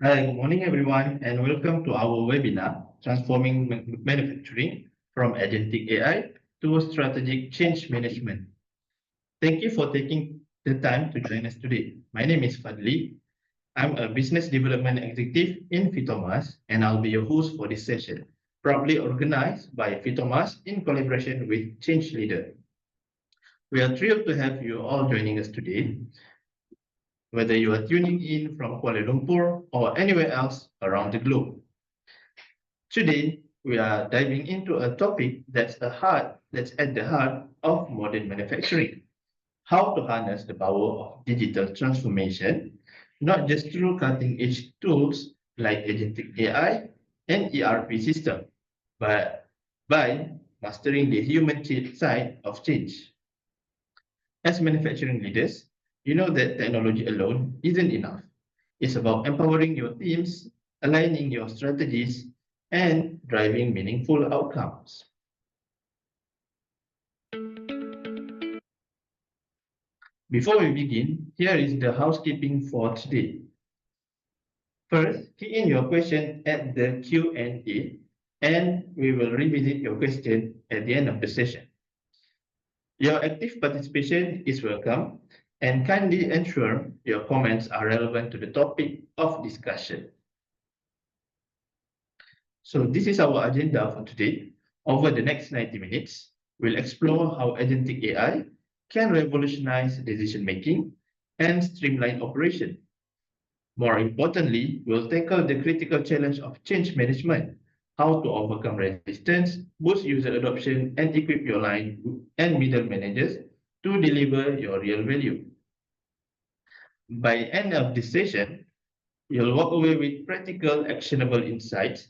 Hi, good morning, everyone, and welcome to our webinar, Transforming Manufacturing from Agentic AI to Strategic Change Management. Thank you for taking the time to join us today. My name is Fadli. I'm a Business Development Executive in Phitomas, and I'll be your host for this session, proudly organized by Phitomas in collaboration with ChangeLeader. We are thrilled to have you all joining us today, whether you are tuning in from Kuala Lumpur or anywhere else around the globe. Today, we are diving into a topic that's at the heart of modern manufacturing. How to harness the power of digital transformation, not just through cutting-edge tools like Agentic AI and ERP system, but by mastering the human side of change. As manufacturing leaders, you know that technology alone isn't enough. It's about empowering your teams, aligning your strategies, and driving meaningful outcomes. Before we begin, here is the housekeeping for today. First, key in your question at the Q&A, and we will revisit your question at the end of the session. Your active participation is welcome, and kindly ensure your comments are relevant to the topic of discussion. So this is our agenda for today. Over the next 90 minutes, We'll explore how agentic AI can revolutionize decision-making and streamline operation. More importantly, we'll tackle the critical challenge of change management, how to overcome resistance, boost user adoption, and equip your line and middle managers to deliver your real value. By end of this session, you'll walk away with practical, actionable insights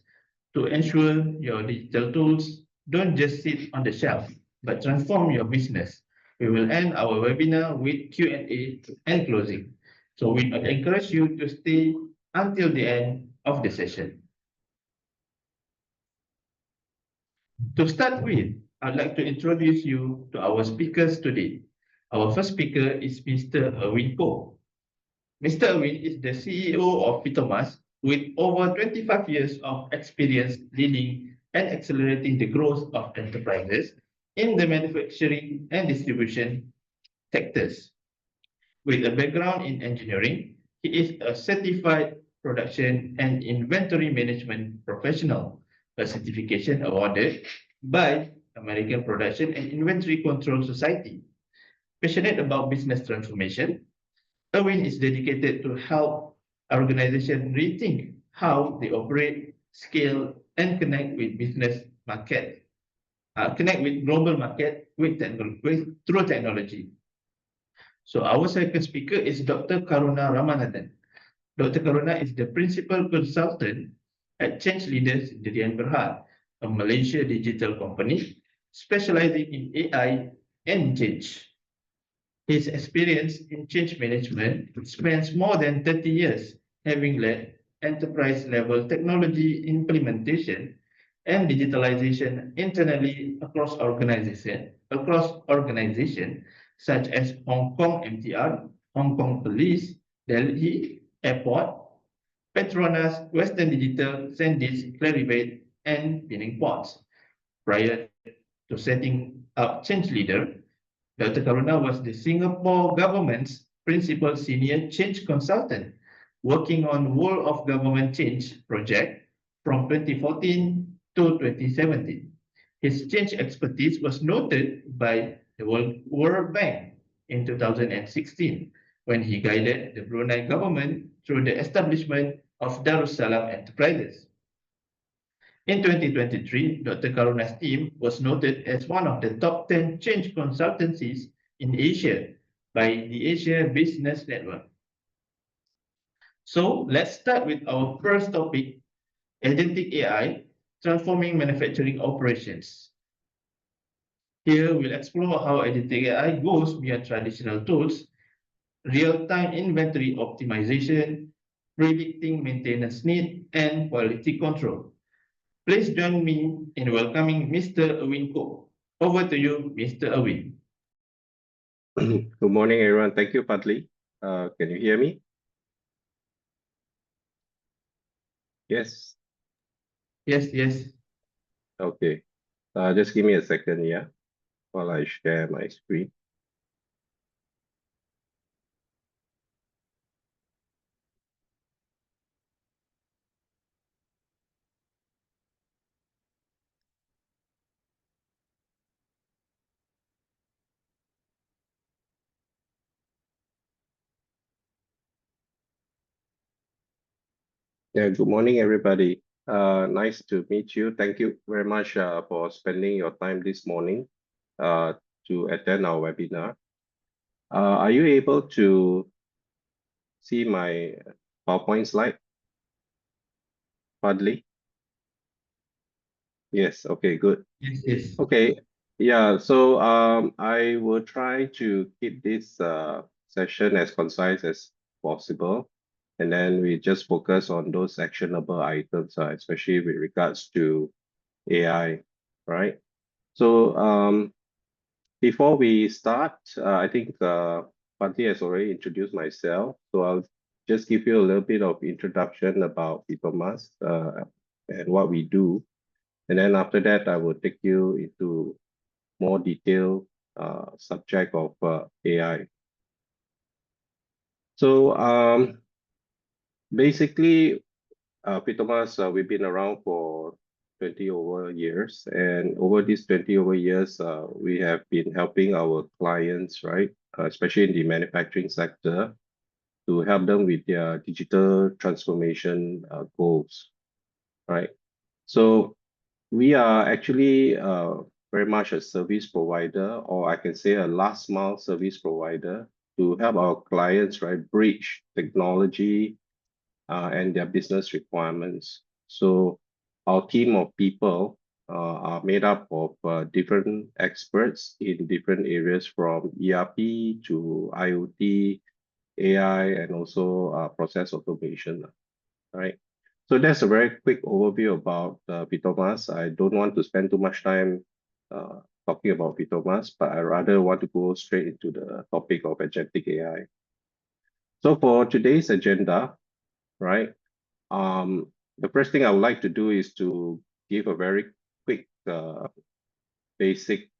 to ensure your digital tools don't just sit on the shelf, but transform your business. We will end our webinar with Q&A and closing. So we encourage you to stay until the end of the session. To start with, I'd like to introduce you to our speakers today. Our first speaker is Mr. Erwin Koh. Mr. Erwin is the CEO of Phitomas with over 25 years of experience leading and accelerating the growth of enterprises in the manufacturing and distribution sectors. With a background in engineering, he is a certified production and inventory management professional, a certification awarded by American Production and Inventory Control Society. Passionate about business transformation, Erwin is dedicated to help organizations rethink how they operate, scale, and connect with business market, connect with global market through technology. So our second speaker is Dr. Karuna Ramanathan. Dr. Karuna is the principal consultant at ChangeLeader Sdn Berhad, a Malaysia digital company specializing in AI and change. His experience in change management spans more than 30 years, having led enterprise-level technology implementation and digitalization internally across organizations such as Hong Kong MTR, Hong Kong Police, Delhi Airport, Petronas, Western Digital, Sandisk, Clarivate, and Penang Ports. Prior to setting up ChangeLeader, Dr. Karuna was the Singapore government's principal senior change consultant, working on World of Government Change project from 2014 to 2017. His change expertise was noted by the World Bank in 2016, when he guided the Brunei government through the establishment of Darussalam Enterprises. In 2023, Dr. Karuna's team was noted as one of the top 10 change consultancies in Asia by the Asia Business Network. So let's start with our first topic, Agentic AI, transforming manufacturing operations. Here we'll explore how Agentic AI goes beyond traditional tools, real-time inventory optimization, predicting maintenance need, and quality control. Please join me in welcoming Mr. Erwin Koh. Over to you, Mr. Erwin. Good morning, everyone. Thank you, Padli. Can you hear me? Yes. Yes. Okay. Just give me a second, yeah, while I share my screen. Yeah, good morning, everybody. Nice to meet you. Thank you very much for spending your time this morning to attend our webinar. Are you able to see my PowerPoint slide, Padli? Yes, okay, good. Yes. Okay, yeah, so I will try to keep this session as concise as possible. And then we just focus on those actionable items, especially with regards to AI, right? So before we start, I think Patti has already introduced myself. So I'll just give you a little bit of introduction about Phitomas and what we do. And then after that, I will take you into more detailed subject of AI. So basically, Phitomas, we've been around for 20 over years. And over these 20 over years, we have been helping our clients, right, especially in the manufacturing sector, to help them with their digital transformation goals, right? So we are actually very much a service provider, or I can say a last mile service provider to help our clients, right, bridge technology and their business requirements. So our team of people are made up of different experts in different areas from ERP to IoT, AI, and also process automation, right? So that's a very quick overview about Phitomas. I don't want to spend too much time talking about Phitomas, but I rather want to go straight into the topic of agentic AI. So for today's agenda, right, the first thing I would like to do is to give a very quick basic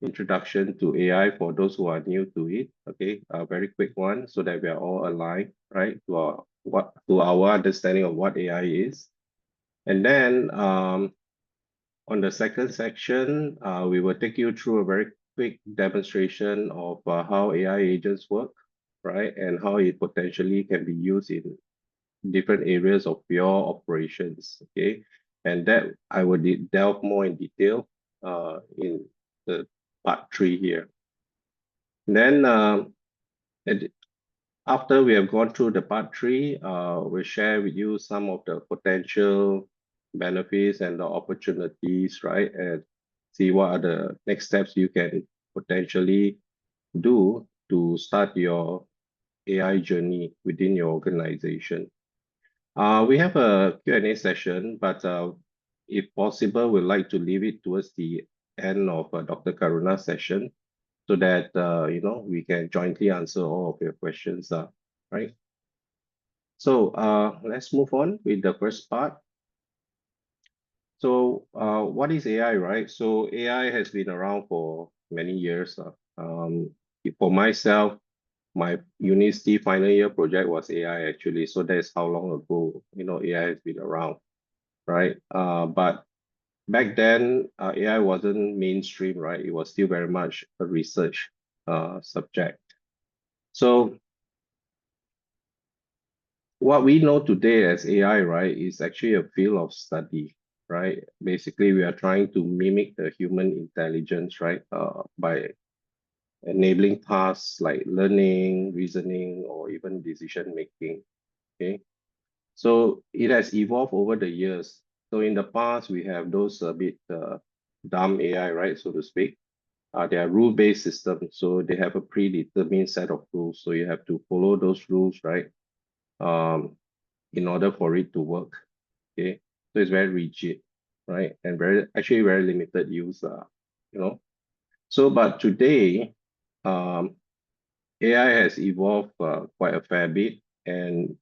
introduction to AI for those who are new to it. Okay, a very quick one so that we are all aligned, right, to our understanding of what AI is. And then on the second section, we will take you through a very quick demonstration of how AI agents work, right, and how it potentially can be used in different areas of your operations. Okay, and that I will delve more in detail in the part 3 here. Then after we have gone through the part 3, we'll share with you some of the potential benefits and the opportunities, right? And see what are the next steps you can potentially do to start your AI journey within your organization. We have a Q&A session, but if possible, we'd like to leave it towards the end of Dr. Karuna's session so that we can jointly answer all of your questions, right? So let's move on with the first part. So what is AI, right? So AI has been around for many years. For myself, my university final year project was AI actually. So that's how long ago, AI has been around, right? But back then, AI wasn't mainstream, right? It was still very much a research subject. So what we know today as AI, right, is actually a field of study, right? Basically, we are trying to mimic the human intelligence, right, by enabling tasks like learning, reasoning, or even decision making. Okay, so it has evolved over the years. So in the past, we have those a bit dumb AI, right, so to speak. They are rule-based systems, so they have a predetermined set of rules. So you have to follow those rules, right, in order for it to work. Okay, so it's very rigid, right, and actually very limited use. So but today, AI has evolved quite a fair bit, and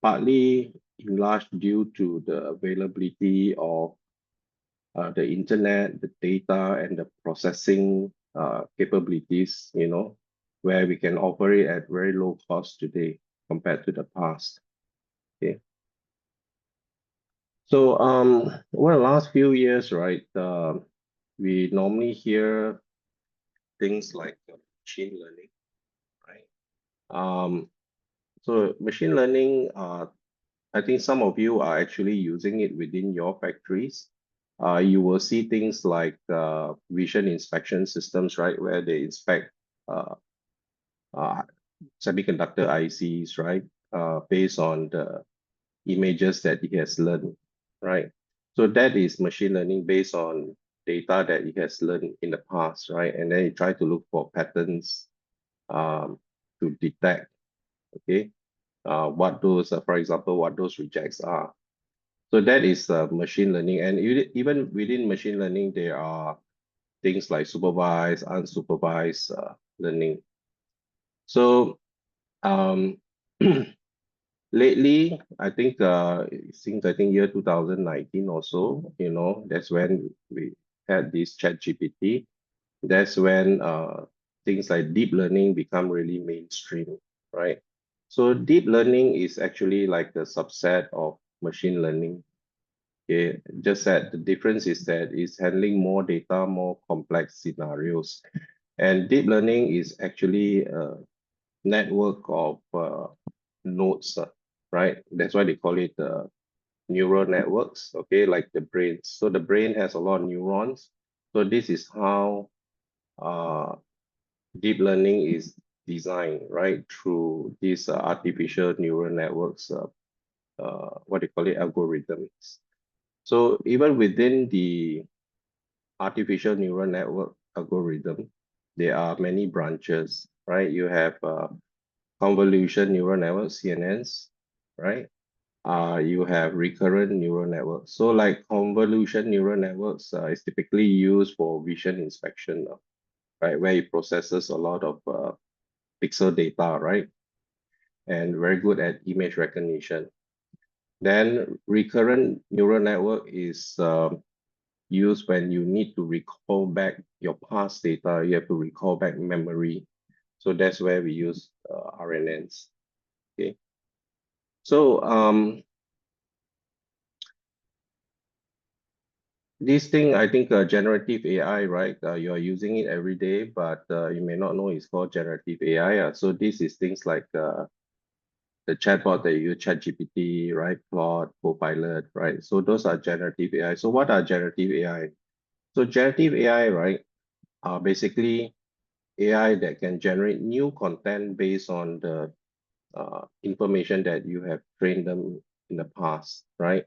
partly enlarged due to the availability of the internet, the data, and the processing capabilities, where we can operate at very low cost today compared to the past. Okay. So over the last few years, right, we normally hear things like machine learning, right? So machine learning, I think some of you are actually using it within your factories. You will see things like vision inspection systems, right, where they inspect semiconductor ICs, right, based on the images that it has learned, right? So that is machine learning based on data that it has learned in the past, right? And then you try to look for patterns to detect, okay, what those, for example, what those rejects are. So that is machine learning. And even within machine learning, there are things like supervised, unsupervised learning. So lately, I think since year 2019 or so, that's when we had this ChatGPT. That's when things like deep learning become really mainstream, right? So deep learning is actually like a subset of machine learning. Okay, just that the difference is that it's handling more data, more complex scenarios. And deep learning is actually a network of nodes, right? That's why they call it neural networks, okay, like the brain. So the brain has a lot of neurons. So this is how deep learning is designed, right? Through these artificial neural networks, what they call it, algorithms. So even within the artificial neural network algorithm, there are many branches, right? You have convolution neural networks, CNNs, right? You have recurrent neural networks. So like convolution neural networks is typically used for vision inspection, right? Where it processes a lot of pixel data, right? And very good at image recognition. Then recurrent neural network is used when you need to recall back your past data. You have to recall back memory. So that's where we use RNNs. Okay. So this thing, I think generative AI, right? You are using it every day, but you may not know it's called generative AI. So this is things like the chatbot that you use, ChatGPT, right? Claude, Copilot, right? So those are generative AI. So what are generative AI? So generative AI, right, are basically AI that can generate new content based on the information that you have trained them in the past, right?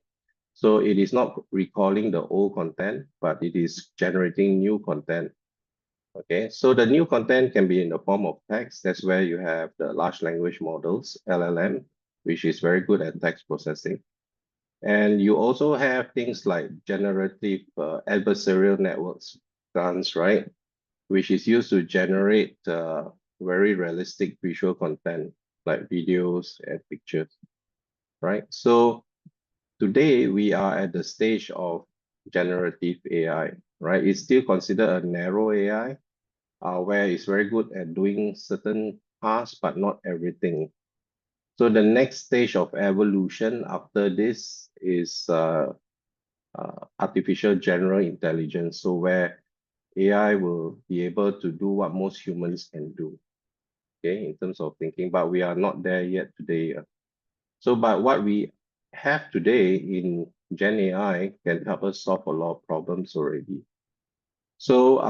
So it is not recalling the old content, but it is generating new content. Okay, so the new content can be in the form of text. That's where you have the large language models, LLM, which is very good at text processing. And you also have things like generative adversarial networks, GANs, right? Which is used to generate very realistic visual content like videos and pictures, right? So today we are at the stage of generative AI, right? It's still considered a narrow AI, where it's very good at doing certain tasks, but not everything. So the next stage of evolution after this is artificial general intelligence. So where AI will be able to do what most humans can do, okay, in terms of thinking, but we are not there yet today. So, but what we have today in Gen AI can help us solve a lot of problems already. So,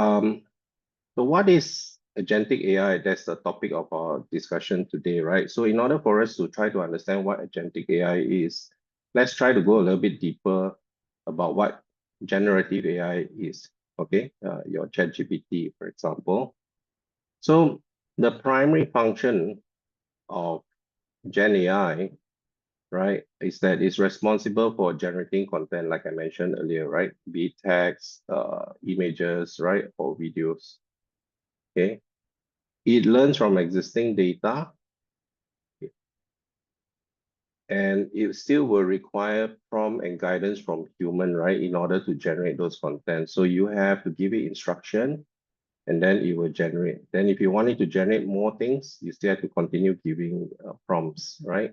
so what is agentic AI? That's the topic of our discussion today, right? So in order for us to try to understand what agentic AI is, let's try to go a little bit deeper about what generative AI is, okay? Your ChatGPT, for example. So the primary function of Gen AI, right, is that it's responsible for generating content, like I mentioned earlier, right? Be it text, images, right, or videos, okay? It learns from existing data, and it still will require prompt and guidance from human, right, in order to generate those content. So you have to give it instruction, and then it will generate. Then if you want it to generate more things, you still have to continue giving prompts, right?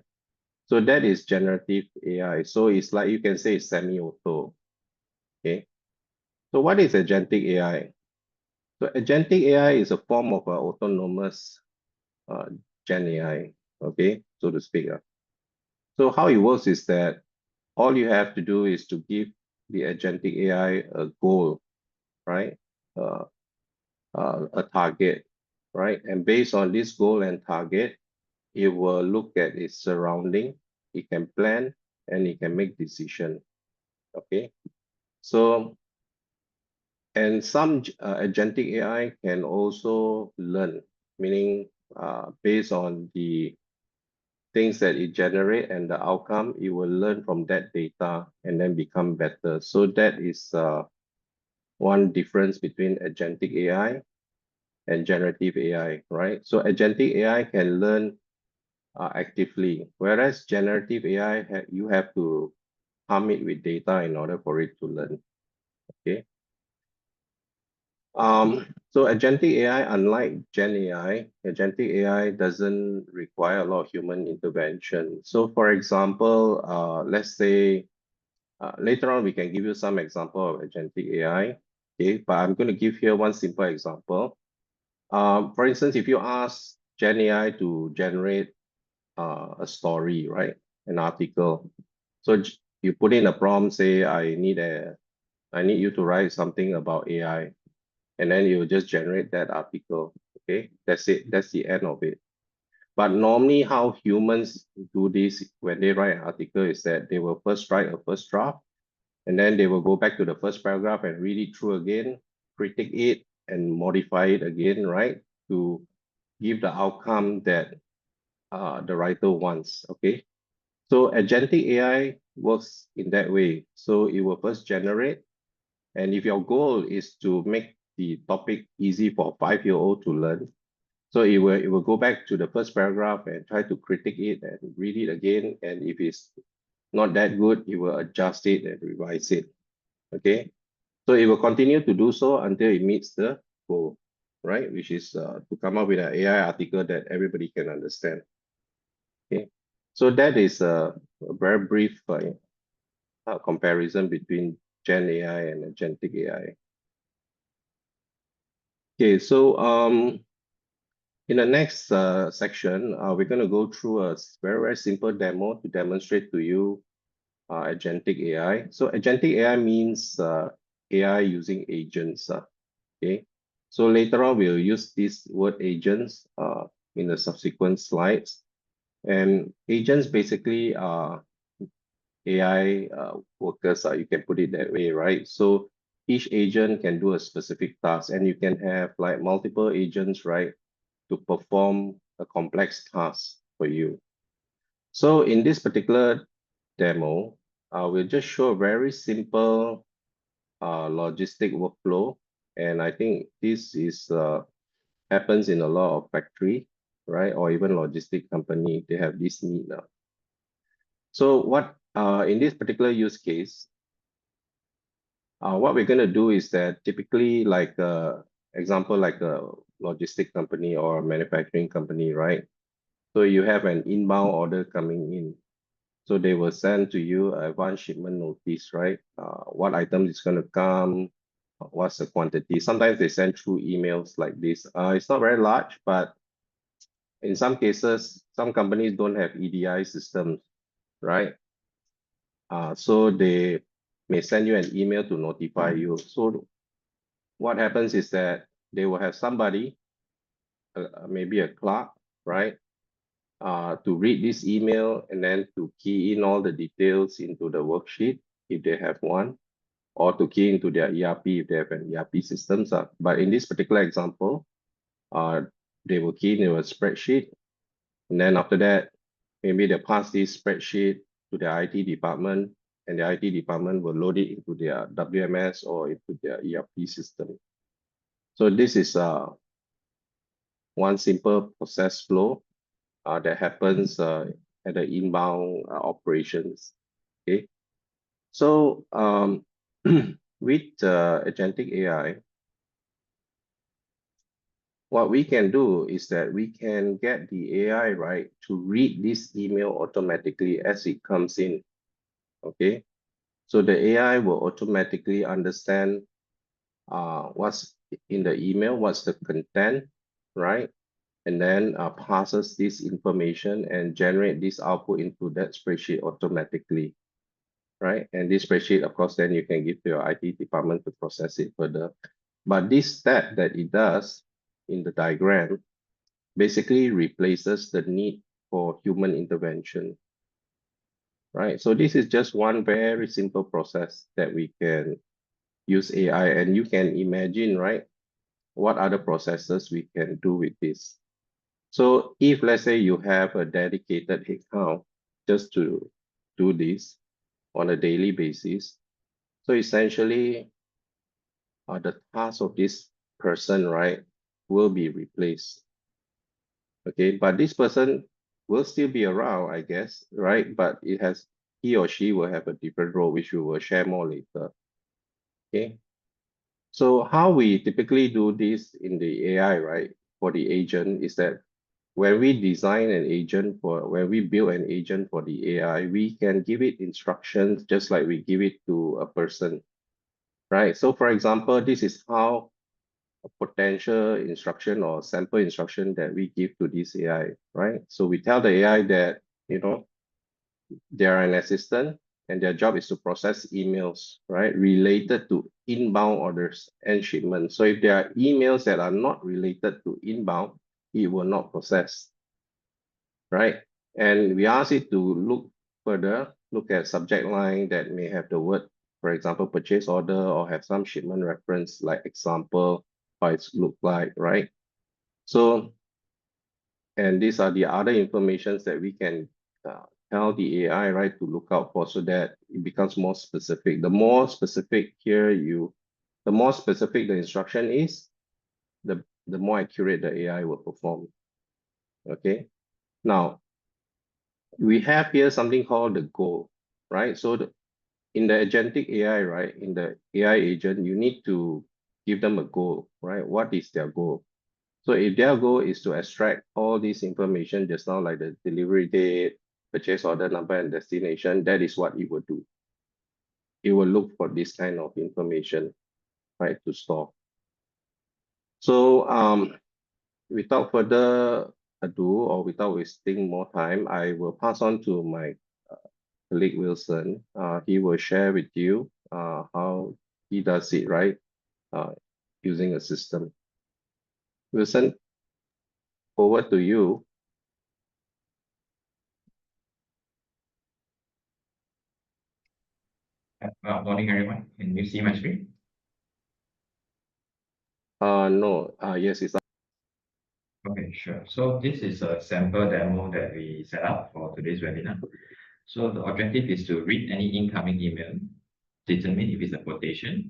So that is generative AI. So it's like you can say it's semi-auto, okay? So what is agentic AI? So agentic AI is a form of autonomous uh, Gen AI, okay, so to speak. So how it works is that all you have to do is to give the agentic AI a goal, right? Uh, a target, right? And based on this goal and target, it will look at its surrounding, it can plan, and it can make decision, okay? So, and some agentic AI can also learn, meaning based on the things that it generate and the outcome, it will learn from that data and then become better. So that is one difference between agentic AI and generative AI, right? So agentic AI can learn actively, whereas generative AI, you have to pump it with data in order for it to learn, okay? So agentic AI, unlike Gen AI, agentic AI doesn't require a lot of human intervention. So for example, let's say Later on, we can give you some example of agentic AI. Okay, but I'm going to give here one simple example. For instance, if you ask Gen AI to generate a story, right, an article, so you put in a prompt, say, I need you to write something about AI, and then you just generate that article. Okay, that's it. That's the end of it. But normally, how humans do this when they write an article is that they will first write a first draft, and then they will go back to the first paragraph and read it through again, critique it, and modify it again, right, to give the outcome that the writer wants. Okay, so agentic AI works in that way. So it will first generate, and if your goal is to make the topic easy for a 5-year-old to learn, so it will go back to the first paragraph and try to critique it and read it again. And if it's not that good, it will adjust it and revise it. Okay, so it will continue to do so until it meets the goal, right? Which is to come up with an AI article that everybody can understand. Okay, so that is a very brief comparison between Gen AI and Agentic AI. Okay, so in the next section, we're going to go through a very simple demo to demonstrate to you agentic AI. So agentic AI means AI using agents. Okay, so later on we'll use this word agents in the subsequent slides. And agents basically are AI workers. You can put it that way, right? So each agent can do a specific task, and you can have like multiple agents, right, to perform a complex task for you. So in this particular demo, we'll just show a very simple logistic workflow. And I think this is happens in a lot of factory, right? Or even logistic company, they have this need now. So what in this particular use case, what we're going to do is that typically like example, like a logistic company or a manufacturing company, right? So you have an inbound order coming in. So they will send to you a advance shipment notice, right? What item is going to come, what's the quantity. Sometimes they send through emails like this. It's not very large, but in some cases, some companies don't have EDI systems, right? So they may send you an email to notify you. So what happens is that they will have somebody, maybe a clerk, right? To read this email and then to key in all the details into the worksheet if they have one, or to key into their ERP if they have an ERP system. But in this particular example, they will key into a spreadsheet, and then after that, maybe they pass this spreadsheet to the IT department, and the IT department will load it into their WMS or into their ERP system. So this is one simple process flow that happens at the inbound operations. Okay, so with agentic AI, what we can do is that we can get the AI, right, to read this email automatically as it comes in. Okay, so the AI will automatically understand what's in the email, what's the content, right? And then passes this information and generate this output into that spreadsheet automatically, right? And this spreadsheet, of course, then you can give to your IT department to process it further. But this step that it does in the diagram basically replaces the need for human intervention, right? So this is just one very simple process that we can use AI, and you can imagine, right, what other processes we can do with this. So if let's say you have a dedicated headcount just to do this on a daily basis, so essentially the task of this person, right, will be replaced. Okay, but this person will still be around, I guess, right? But he or she will have a different role, which we will share more later. Okay, so how we typically do this in the AI, right, for the agent is that when we design an agent when we build an agent for the AI, we can give it instructions just like we give it to a person, right? So for example, this is how a potential instruction or sample instruction that we give to this AI, right? So we tell the AI that, they are an assistant and their job is to process emails, right, related to inbound orders and shipments. So if there are emails that are not related to inbound, it will not process, right? And we ask it to look further, look at subject line that may have the word, for example, purchase order, or have some shipment reference, like example, how it look like, right? So, and these are the other informations that we can tell the AI, right, to look out for, so that it becomes more specific. The more specific the more specific the instruction is, the more accurate the AI will perform. Okay. Now, we have here something called the goal, right? So in the agentic AI, right, in the AI agent, you need to give them a goal, right? What is their goal? So if their goal is to extract all this information, just now, like the delivery date, purchase order number, and destination, that is what it will do. It will look for this kind of information, right, to store. So without further ado, or without wasting more time, I will pass on to my colleague Wilson. He will share with you how he does it, right, using a system. Wilson, over to you. Morning, everyone. Can you see my screen? No, yes, it's Okay, sure. So this is a sample demo that we set up for today's webinar. So the objective is to read any incoming email, determine if it's a quotation,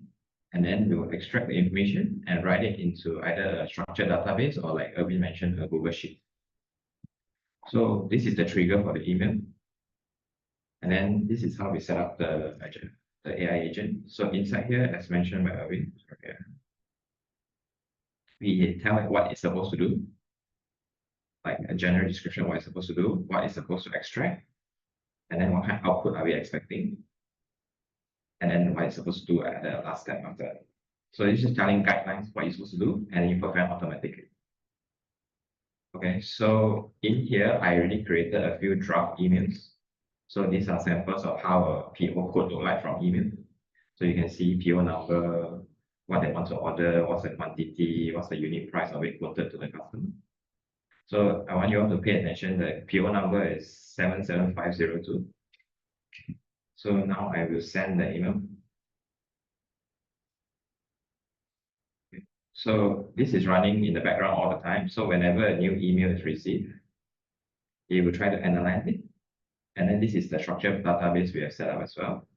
and then we will extract the information and write it into either a structured database or, like Irvin mentioned, a Google Sheet. So this is the trigger for the email. And then this is how we set up the AI agent. So inside here, as mentioned by Irvin, we tell it what it's supposed to do, like a general description of what it's supposed to do, what it's supposed to extract, and then what kind of output are we expecting, and then what it's supposed to do at the last step after that. So this is telling guidelines what you're supposed to do, and you program automatically. Okay, so in here, I already created a few draft emails. So these are samples of how a PO could look like from email. So you can see PO number, what they want to order, what's the quantity, what's the unit price of it quoted to the customer. So I want you all to pay attention. The PO number is 77502. So now I will send the email. So this is running in the background all the time. So whenever a new email is received, it will try to analyze it. And then this is the structured database we have set up as well.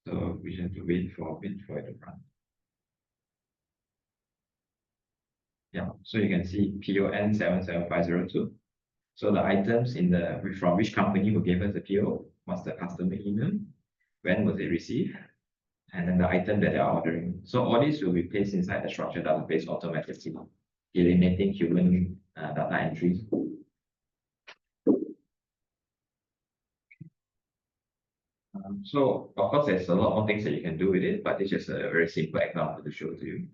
So we have to wait for a bit for it to run. Yeah, so you can see PON 77502. So the items from which company who gave us the PO, what's the customer email, when was it received, and then the item that they are ordering. So all these will be placed inside the structured database automatically, eliminating human data entries. So of course, there's a lot more things that you can do with it, but this is a very simple example to show to you.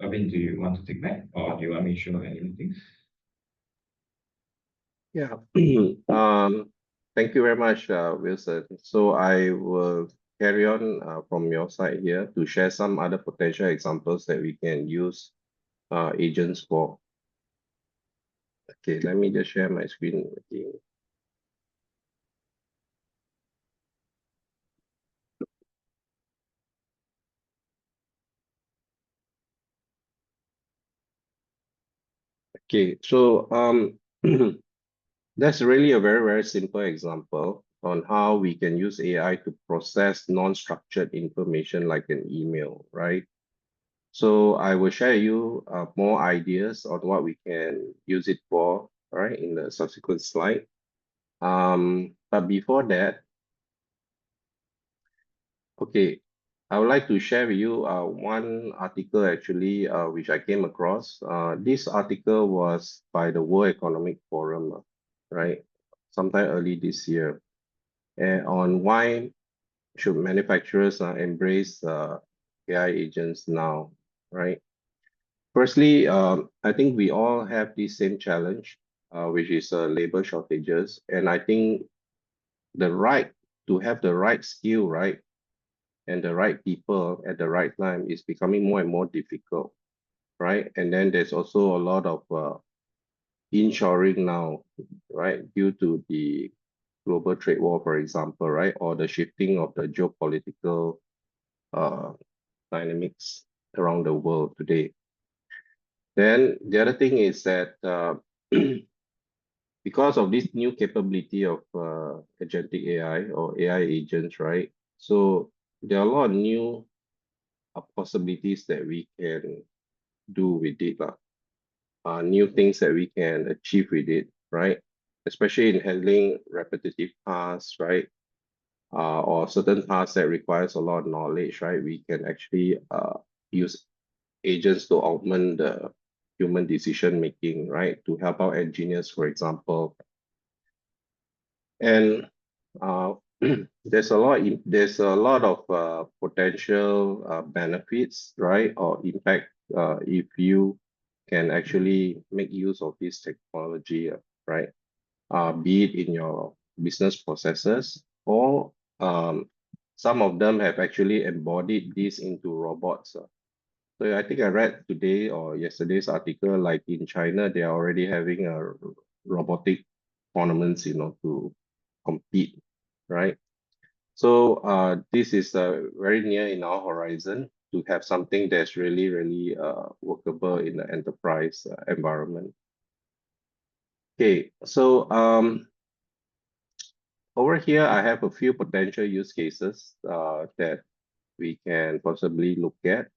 Irvin, do you want to take back, or do you want me to show anything? Yeah. Thank you very much, Wilson. So I will carry on from your side here to share some other potential examples that we can use agents for. Okay, let me just share my screen again. Okay, so that's really a very, very simple example on how we can use AI to process non-structured information like an email, right? So I will share you more ideas on what we can use it for, right, in the subsequent slide. But before that, okay, I would like to share with you one article actually which I came across. This article was by the World Economic Forum, right, sometime early this year, and on why should manufacturers embrace AI agents now, right? Firstly, I think we all have the same challenge, which is labor shortages, and I think to have the right skill, right, and the right people at the right time is becoming more and more difficult, right? And then there's also a lot of inshoring now, right, due to the global trade war, for example, right, or the shifting of the geopolitical uh, dynamics around the world today. Then the other thing is that because of this new capability of agentic AI or AI agents, right? So there are a lot of new possibilities that we can do with it, new things that we can achieve with it, right? Especially in handling repetitive tasks, right? Or certain tasks that requires a lot of knowledge, right? We can actually use agents to augment the human decision making, right? To help out engineers, for example. And there's a lot of potential benefits, right, or impact if you can actually make use of this technology, right? Be it in your business processes or some of them have actually embodied this into robots. So I think I read today or yesterday's article, like in China, they are already having a robotic tournaments, to compete, right? So this is very near in our horizon to have something that's really, really workable in the enterprise environment. Okay, so over here, I have a few potential use cases that we can possibly look at.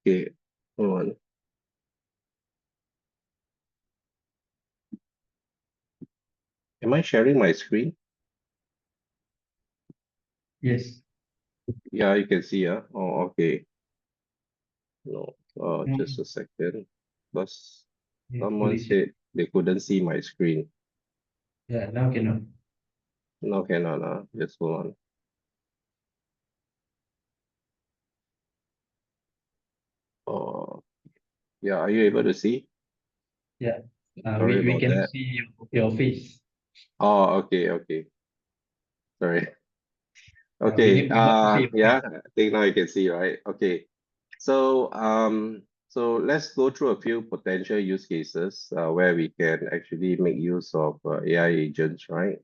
Okay, hold on. Am I sharing my screen? Yes. Yeah, you can see. Oh, okay. No, just Mm, a second. Because yeah, someone fully shared. said they couldn't see my screen. Yeah, now cannot. No, cannot. Just hold on. Oh, yeah. Are you able to see? Yeah. Sorry We about can that. see your face. Oh, okay, okay. Sorry. We Okay. want to see your Yeah. face. I think now you can see, right? Okay. So let's go through a few potential use cases where we can actually make use of AI agents, right?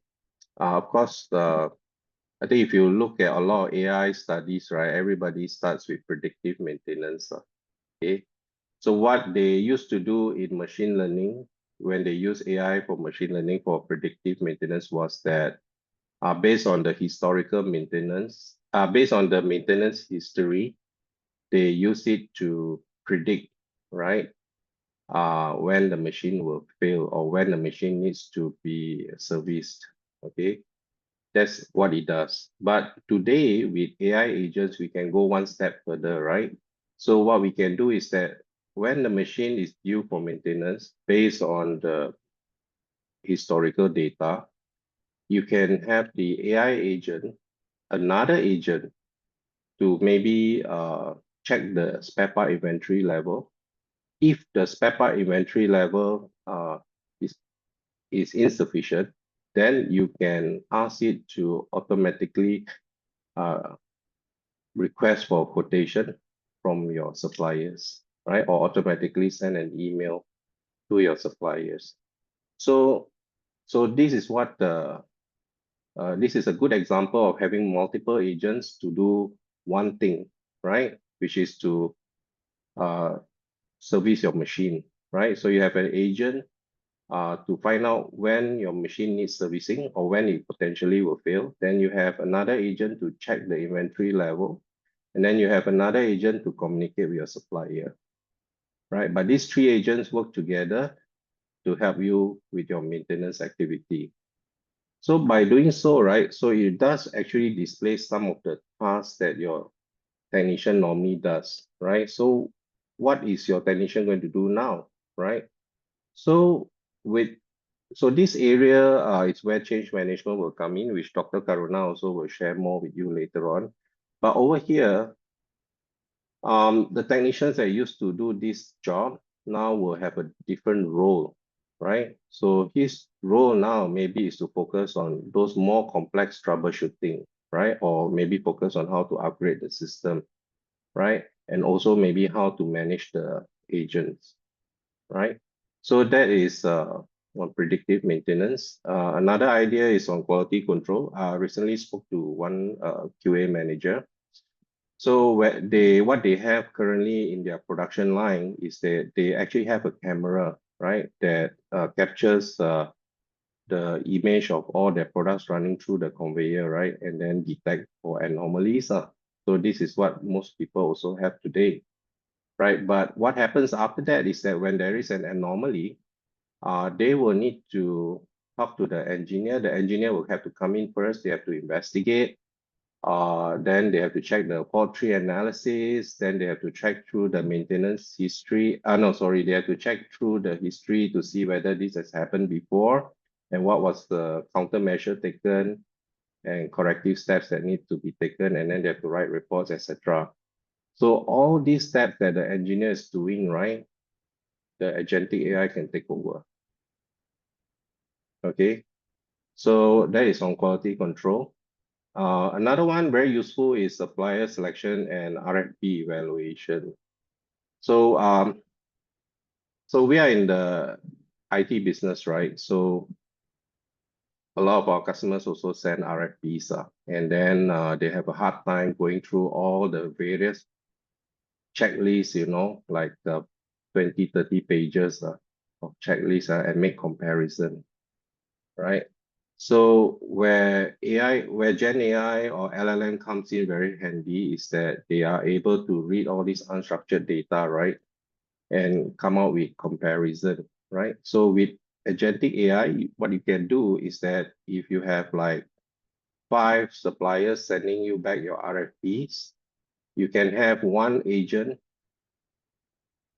Of course, I think if you look at a lot of AI studies, right, everybody starts with predictive maintenance. Okay. So what they used to do in machine learning, when they use AI for machine learning for predictive maintenance, was that based on the historical maintenance, based on the maintenance history, they use it to predict, right, when the machine will fail or when the machine needs to be serviced. Okay. That's what it does. But today with AI agents, we can go one step further, right? So what we can do is that when the machine is due for maintenance, based on the historical data, you can have the AI agent, another agent, to maybe check the spare part inventory level. If the spare part inventory level is, is insufficient, then you can ask it to automatically uh, request for quotation from your suppliers, right? Or automatically send an email to your suppliers. So, so this is what this is a good example of having multiple agents to do one thing, right? Which is to uh, service your machine, right? So you have an agent to find out when your machine needs servicing or when it potentially will fail. Then you have another agent to check the inventory level. And then you have another agent to communicate with your supplier, right? But these three agents work together to help you with your maintenance activity. So by doing so, right, so it does actually display some of the tasks that your technician normally does, right? So what is your technician going to do now, right? So with so this area is where change management will come in, which Dr. Karuna also will share more with you later on. But over here, the technicians that used to do this job now will have a different role, right? So his role now maybe is to focus on those more complex troubleshooting, right? Or maybe focus on how to upgrade the system, right? And also maybe how to manage the agents, right? So that is on predictive maintenance. Another idea is on quality control. I recently spoke to one QA manager. So what they have currently in their production line is that they actually have a camera, right, that captures the image of all their products running through the conveyor, right, and then detect for anomalies. So this is what most people also have today, right? But what happens after that is that when there is an anomaly, they will need to talk to the engineer. The engineer will have to come in first. They have to investigate. Then they have to check the fault tree analysis. Then they have to check through the maintenance history. No, sorry, they have to check through the history to see whether this has happened before and what was the countermeasure taken and corrective steps that need to be taken. And then they have to write reports, etc. So all these steps that the engineer is doing, right, the agentic AI can take over. Okay, so that is on quality control. Another one very useful is supplier selection and RFP evaluation. So so we are in the IT business, right? So a lot of our customers also send RFPs, and then they have a hard time going through all the various checklists, you know, like the 20, 30 pages of checklists and make comparison, right? So where Gen AI or LLM comes in very handy is that they are able to read all this unstructured data, right? And come out with comparison, right? So with agentic AI, what you can do is that if you have like 5 suppliers sending you back your RFPs, you can have one agent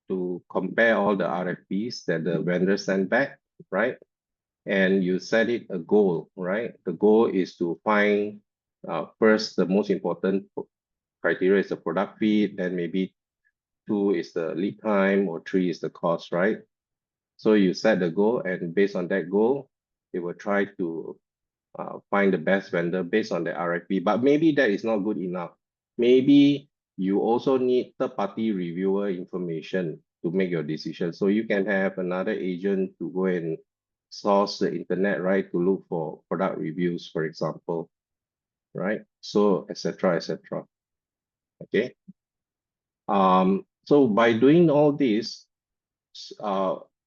to compare all the RFPs that the vendor sent back, right? And you set it a goal, right? The goal is to find first, the most important criteria is the product fit, then maybe 2 is the lead time, or 3 is the cost, right? So you set the goal, and based on that goal, they will try to find the best vendor based on the RFP. But maybe that is not good enough. Maybe you also need third-party reviewer information to make your decision. So you can have another agent to go and source the internet, right, to look for product reviews, for example, right? So etc. etc. Okay. So by doing all this,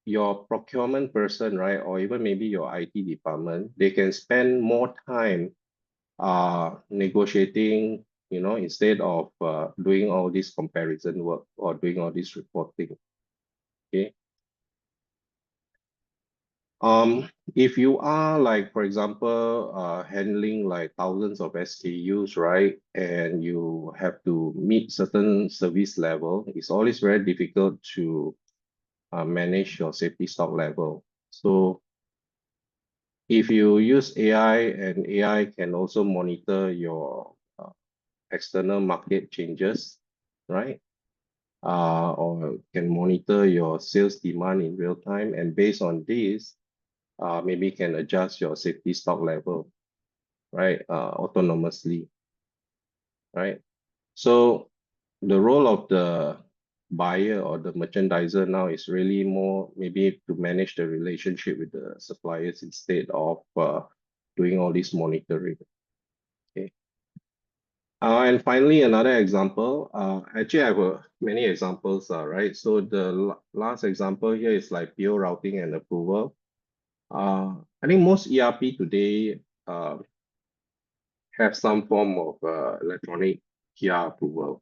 your procurement person, right, or even maybe your IT department, they can spend more time negotiating, you know, instead of doing all this comparison work or doing all this reporting. Okay. If you are like, for example, handling like thousands of SKUs, right, and you have to meet certain service level, it's always very difficult to manage your safety stock level. So if you use AI, and AI can also monitor your external market changes, right? Or can monitor your sales demand in real time, and based on this, maybe can adjust your safety stock level, right? Autonomously, right? So the role of the buyer or the merchandiser now is really more maybe to manage the relationship with the suppliers instead of doing all this monitoring. Okay. And finally, another example. Actually, I have many examples, right? So the last example here is like PO routing and approval. I think most ERP today have some form of electronic PR approval,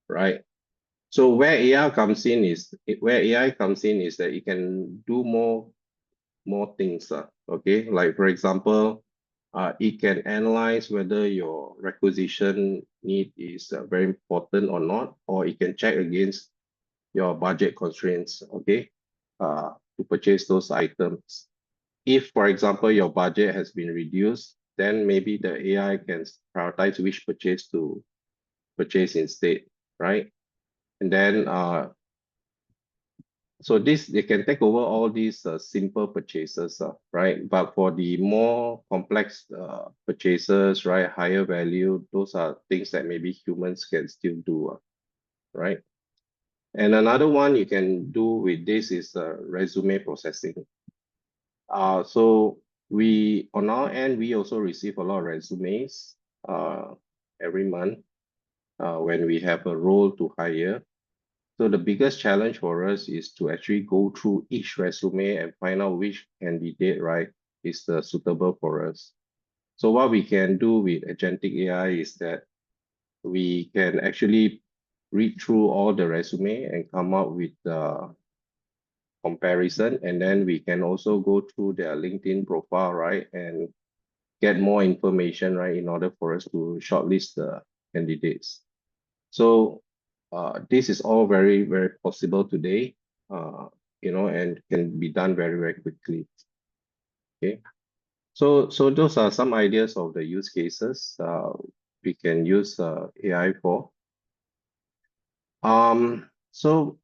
right? So where AI comes in is that it can do more things. Okay, like for example, It can analyze whether your requisition need is very important or not, or it can check against your budget constraints, okay, to purchase those items. If, for example, your budget has been reduced, then maybe the AI can prioritize which purchase to purchase instead, right? And then, so they can take over all these simple purchases, right? But for the more complex purchases, right, higher value, those are things that maybe humans can still do, right? And another one you can do with this is resume processing. So on our end, we also receive a lot of resumes every month when we have a role to hire. So the biggest challenge for us is to actually go through each resume and find out which candidate, right, is suitable for us. So what we can do with Agentic AI is that we can actually read through all the resume and come up with the comparison, and then we can also go through their LinkedIn profile, right, and get more information, right, in order for us to shortlist the candidates. So this is all very, very possible today, and can be done very, very quickly. Okay. So those are some ideas of the use cases we can use AI for. So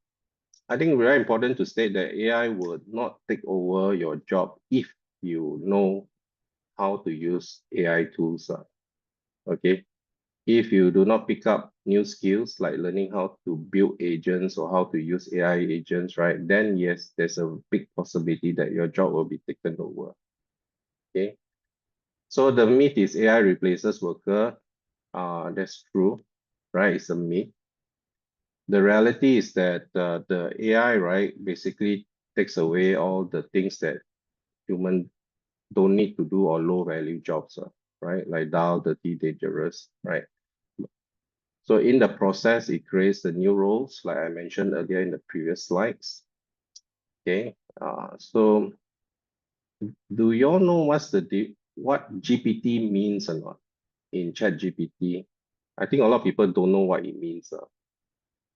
I think very important to state that AI will not take over your job if you know how to use AI tools. Okay. If you do not pick up new skills like learning how to build agents or how to use AI agents, right, then yes, there's a big possibility that your job will be taken over. Okay. So the myth is AI replaces worker. That's true, right? It's a myth. The reality is that the AI, right, basically takes away all the things that humans don't need to do or low value jobs, right? Like dull, dirty, dangerous, right? So in the process, it creates the new roles, like I mentioned earlier in the previous slides. Okay, so do you all know what GPT means or not in ChatGPT? I think a lot of people don't know what it means.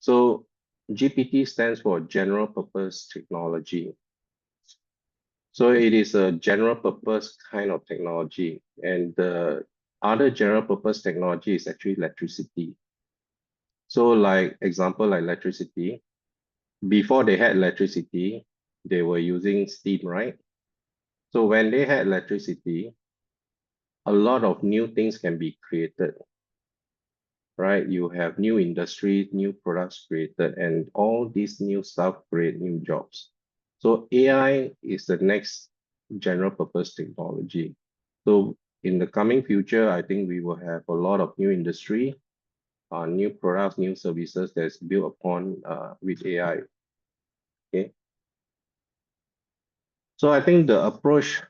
So GPT stands for General Purpose Technology. So it is a general purpose kind of technology, and the other general purpose technology is actually electricity. So like example, like electricity, before they had electricity, they were using steam, right? So when they had electricity, a lot of new things can be created, right? You have new industries, new products created, and all these new stuff create new jobs. So AI is the next general purpose technology. So in the coming future, I think we will have a lot of new industry, new products, new services that's built upon with AI. Okay. So I think the approach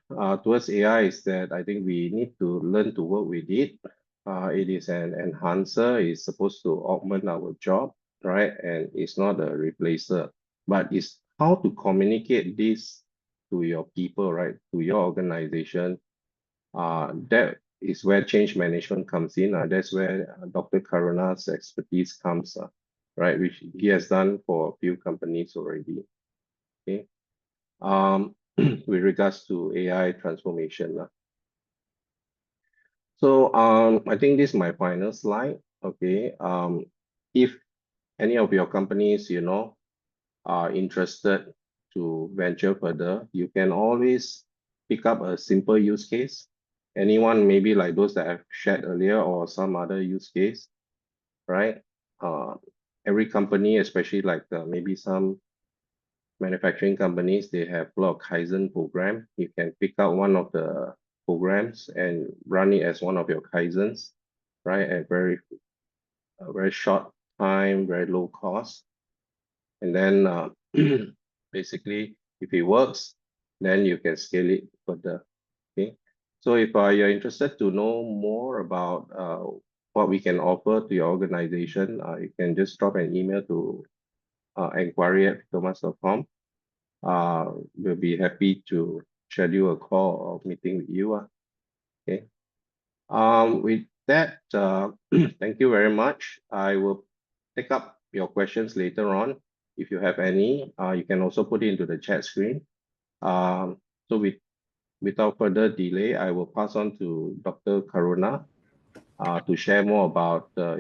towards AI is that I think we need to learn to work with it. It is an enhancer. It's supposed to augment our job, right? And it's not a replacer, but it's how to communicate this to your people, right? To your organization. That is where change management comes in. That's where Dr. Karuna's expertise comes, right? Which he has done for a few companies already. Okay. With regards to AI transformation. So I think this is my final slide. Okay. If any of your companies, are interested to venture further, you can always pick up a simple use case. Anyone, maybe like those that I've shared earlier or some other use case, right? Every company, especially like maybe some manufacturing companies, they have a lot of Kaizen program. You can pick out one of the programs and run it as one of your Kaizens, right? At a very short time, very low cost. And then basically, if it works, then you can scale it further. Okay. So if you're interested to know more about what we can offer to your organization, you can just drop an email to inquiry@phitomas.com. We'll be happy to schedule a call or meeting with you. Okay. With that, thank you very much. I will take up your questions later on. If you have any, you can also put it into the chat screen. So without further delay, I will pass on to Dr. Karuna to share more about uh,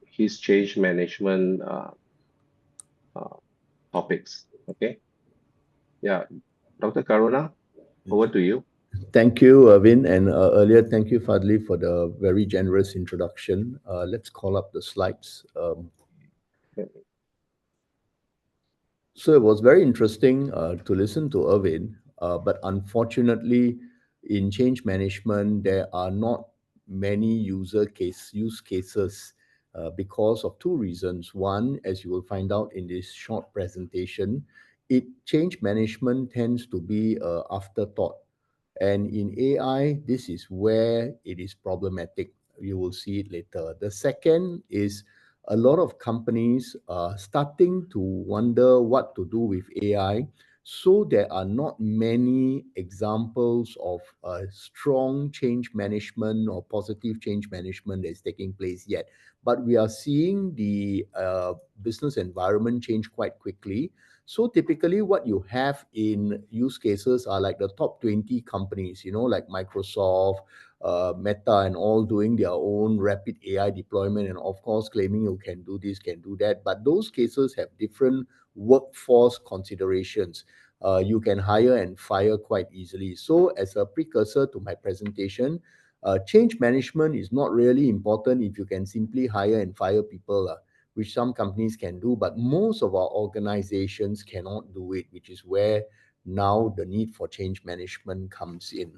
his change management uh, topics. Okay. Yeah, Dr. Karuna, over to you. Thank you, Vin, and earlier, thank you, Fadli, for the very generous introduction. Let's call up the slides. So it was very interesting to listen to Irvin, but unfortunately, in change management, there are not many use cases because of two reasons. One, as you will find out in this short presentation, change management tends to be afterthought, and in AI, this is where it is problematic. You will see it later. The second is a lot of companies are starting to wonder what to do with AI. So there are not many examples of strong change management or positive change management that is taking place yet. But we are seeing the business environment change quite quickly. So typically, what you have in use cases are like the top 20 companies, like Microsoft, Meta, and all doing their own rapid AI deployment, and of course, claiming you can do this, can do that. But those cases have different workforce considerations. You can hire and fire quite easily. So, as a precursor to my presentation, change management is not really important if you can simply hire and fire people, which some companies can do, but most of our organizations cannot do it, which is where now the need for change management comes in.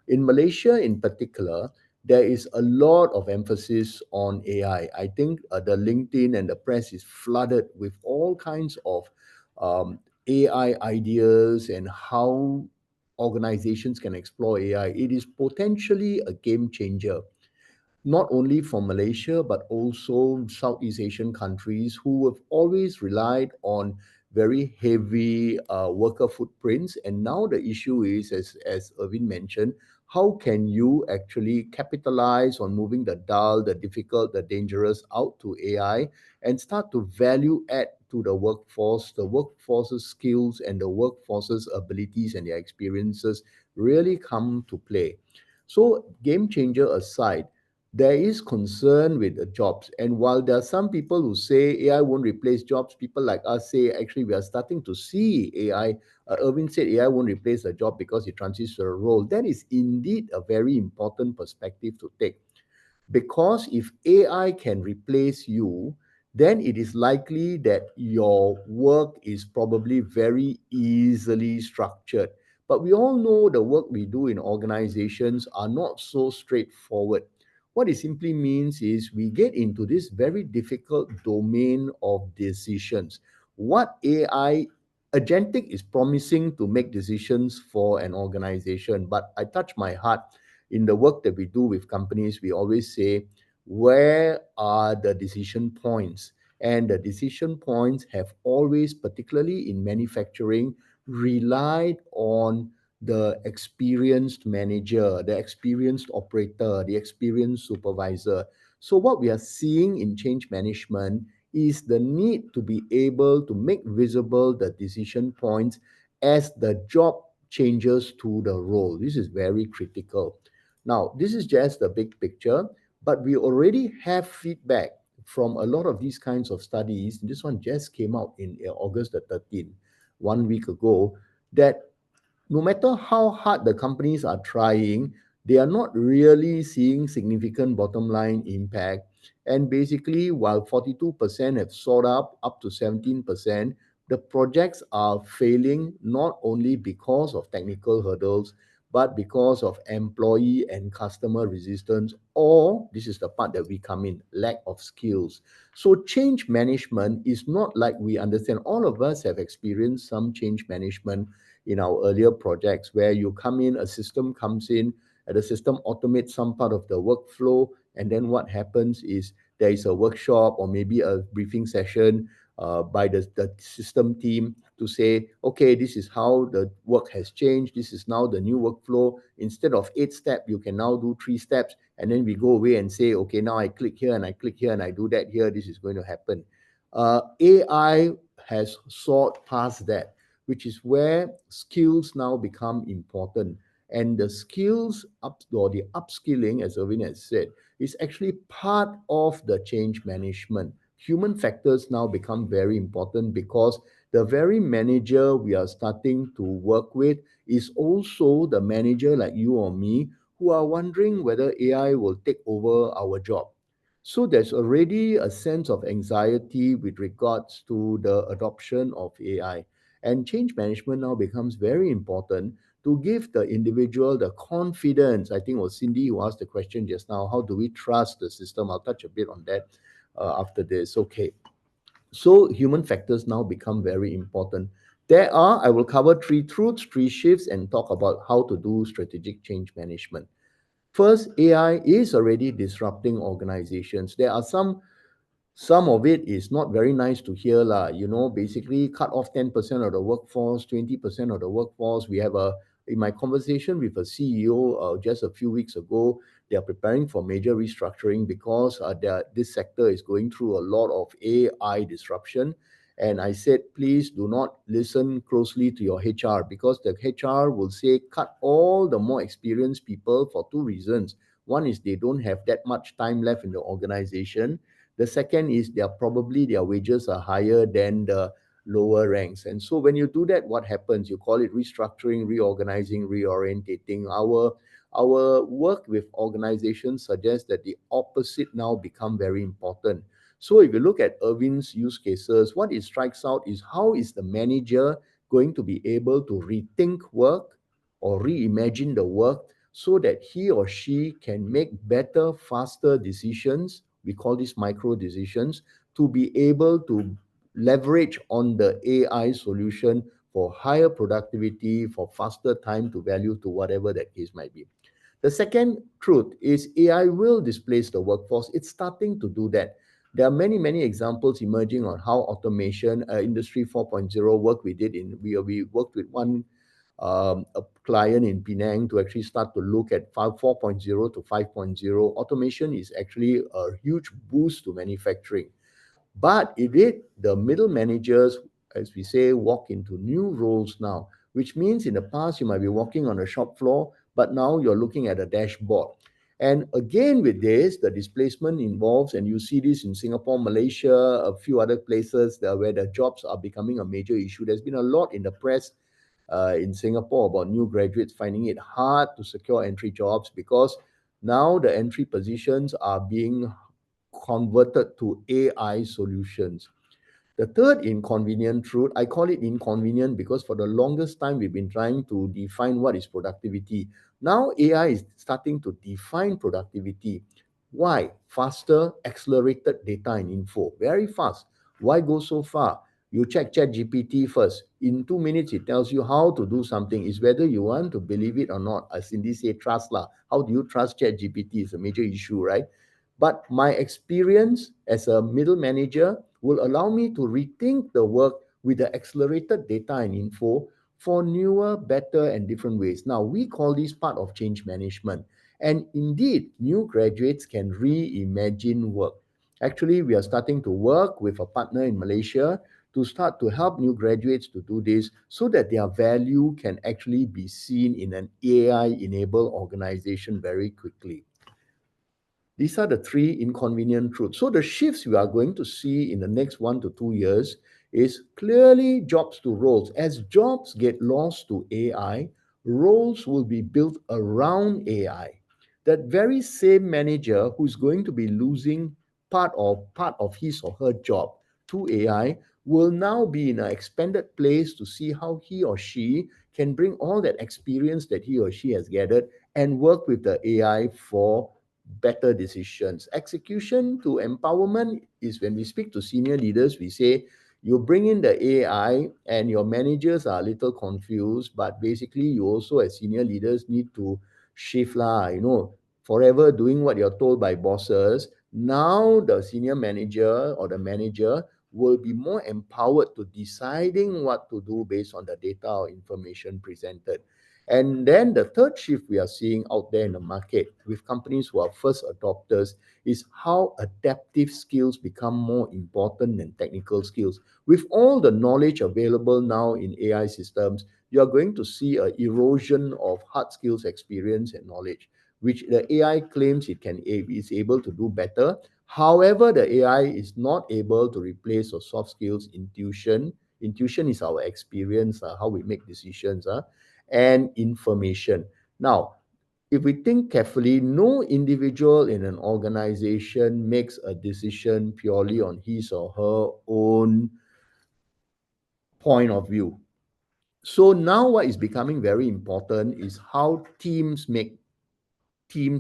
In Malaysia, in particular, there is a lot of emphasis on AI. I think the LinkedIn and the press is flooded with all kinds of AI ideas and how organizations can explore AI. It is potentially a game changer, not only for Malaysia, but also Southeast Asian countries who have always relied on very heavy worker footprints. And now the issue is, as Irvin mentioned, how can you actually capitalize on moving the dull, the difficult, the dangerous out to AI and start to value add to the workforce's skills and the workforce's abilities and their experiences really come to play. So, game changer aside, there is concern with the jobs. And while there are some people who say AI won't replace jobs, people like us say actually we are starting to see AI. Irvin said AI won't replace a job because it transitions to a role. That is indeed a very important perspective to take. Because if AI can replace you, then it is likely that your work is probably very easily structured. But we all know the work we do in organizations are not so straightforward. What it simply means is we get into this very difficult domain of decisions. What AI Agentic is promising to make decisions for an organization, but I touch my heart in the work that we do with companies. We always say, where are the decision points? And the decision points have always, particularly in manufacturing, relied on the experienced manager, the experienced operator, the experienced supervisor. So, what we are seeing in change management is the need to be able to make visible the decision points as the job changes to the role. This is very critical. Now, this is just the big picture, but we already have feedback from a lot of these kinds of studies. This one just came out in August the 13th, 1 week ago, that no matter how hard the companies are trying, they are not really seeing significant bottom line impact. And basically, while 42% have sought up to 17%, the projects are failing not only because of technical hurdles, but because of employee and customer resistance, or this is the part that we come in, lack of skills. So change management is not like we understand. All of us have experienced some change management in our earlier projects where you come in, a system comes in, and the system automates some part of the workflow. And then what happens is there is a workshop or maybe a briefing session by the system team to say, okay, this is how the work has changed. This is now the new workflow. Instead of 8 steps, you can now do 3 steps. And then we go away and say, okay, now I click here and I click here and I do that here. This is going to happen. AI has soared past that, which is where skills now become important. And the skills up or the upskilling, as Irvin has said, is actually part of the change management. Human factors now become very important because the very manager we are starting to work with is also the manager like you or me who are wondering whether AI will take over our job. So there's already a sense of anxiety with regards to the adoption of AI. And change management now becomes very important to give the individual the confidence. I think it was Cindy who asked the question just now, how do we trust the system? I'll touch a bit on that after this. Okay. So human factors now become very important. I will cover 3 truths, 3 shifts, and talk about how to do strategic change management. First, AI is already disrupting organizations. There are some of it is not very nice to hear lah. Basically cut off 10% of the workforce, 20% of the workforce. In my conversation with a CEO just a few weeks ago, they are preparing for major restructuring because this sector is going through a lot of AI disruption. And I said, please do not listen closely to your HR, because the HR will say cut all the more experienced people for 2 reasons. One is they don't have that much time left in the organization. The second is their wages are higher than the lower ranks. And so when you do that, what happens? You call it restructuring, reorganizing, reorientating. Our work with organizations suggests that the opposite now become very important. So if you look at Irvin's use cases, what it strikes out is how is the manager going to be able to rethink work or reimagine the work so that he or she can make better, faster decisions. We call these micro decisions, to be able to leverage on the AI solution for higher productivity, for faster time to value, to whatever that case might be. The second truth is AI will displace the workforce. It's starting to do that. There are many, many examples emerging on how automation, Industry 4.0 work we did we worked with a client in Penang to actually start to look at 4.0 to 5.0. Automation is actually a huge boost to manufacturing. But the middle managers, as we say, walk into new roles now, which means in the past you might be walking on a shop floor, but now you're looking at a dashboard. And again, with this, the displacement involves, and you see this in Singapore, Malaysia, a few other places where the jobs are becoming a major issue. There's been a lot in the press in Singapore about new graduates finding it hard to secure entry jobs because now the entry positions are being converted to AI solutions. The third inconvenient truth, I call it inconvenient because for the longest time we've been trying to define what is productivity. Now AI is starting to define productivity. Why? Faster, accelerated data and info. Very fast. Why go so far? You check ChatGPT first. In 2 minutes, it tells you how to do something. It's whether you want to believe it or not. As Cindy said, trust lah. How do you trust ChatGPT is a major issue, right? But my experience as a middle manager will allow me to rethink the work with the accelerated data and info for newer, better, and different ways. Now, we call this part of change management. And indeed, new graduates can reimagine work. Actually, we are starting to work with a partner in Malaysia to start to help new graduates to do this so that their value can actually be seen in an AI-enabled organization very quickly. These are the 3 inconvenient truths. So the shifts we are going to see in the next 1 to 2 years is clearly jobs to roles. As jobs get lost to AI, roles will be built around AI. That very same manager who's going to be losing part of his or her job to AI will now be in an expanded place to see how he or she can bring all that experience that he or she has gathered and work with the AI for better decisions. Execution to empowerment is when we speak to senior leaders, we say, you bring in the AI and your managers are a little confused, but basically you also as senior leaders need to shift lah, forever doing what you're told by bosses. Now the senior manager or the manager will be more empowered to deciding what to do based on the data or information presented. And then the third shift we are seeing out there in the market with companies who are first adopters is how adaptive skills become more important than technical skills. With all the knowledge available now in AI systems, you are going to see an erosion of hard skills, experience, and knowledge, which the AI claims is able to do better. However, the AI is not able to replace your soft skills, intuition. Intuition is our experience, how we make decisions, and information. Now, if we think carefully, no individual in an organization makes a decision purely on his or her own point of view. So now what is becoming very important is how teams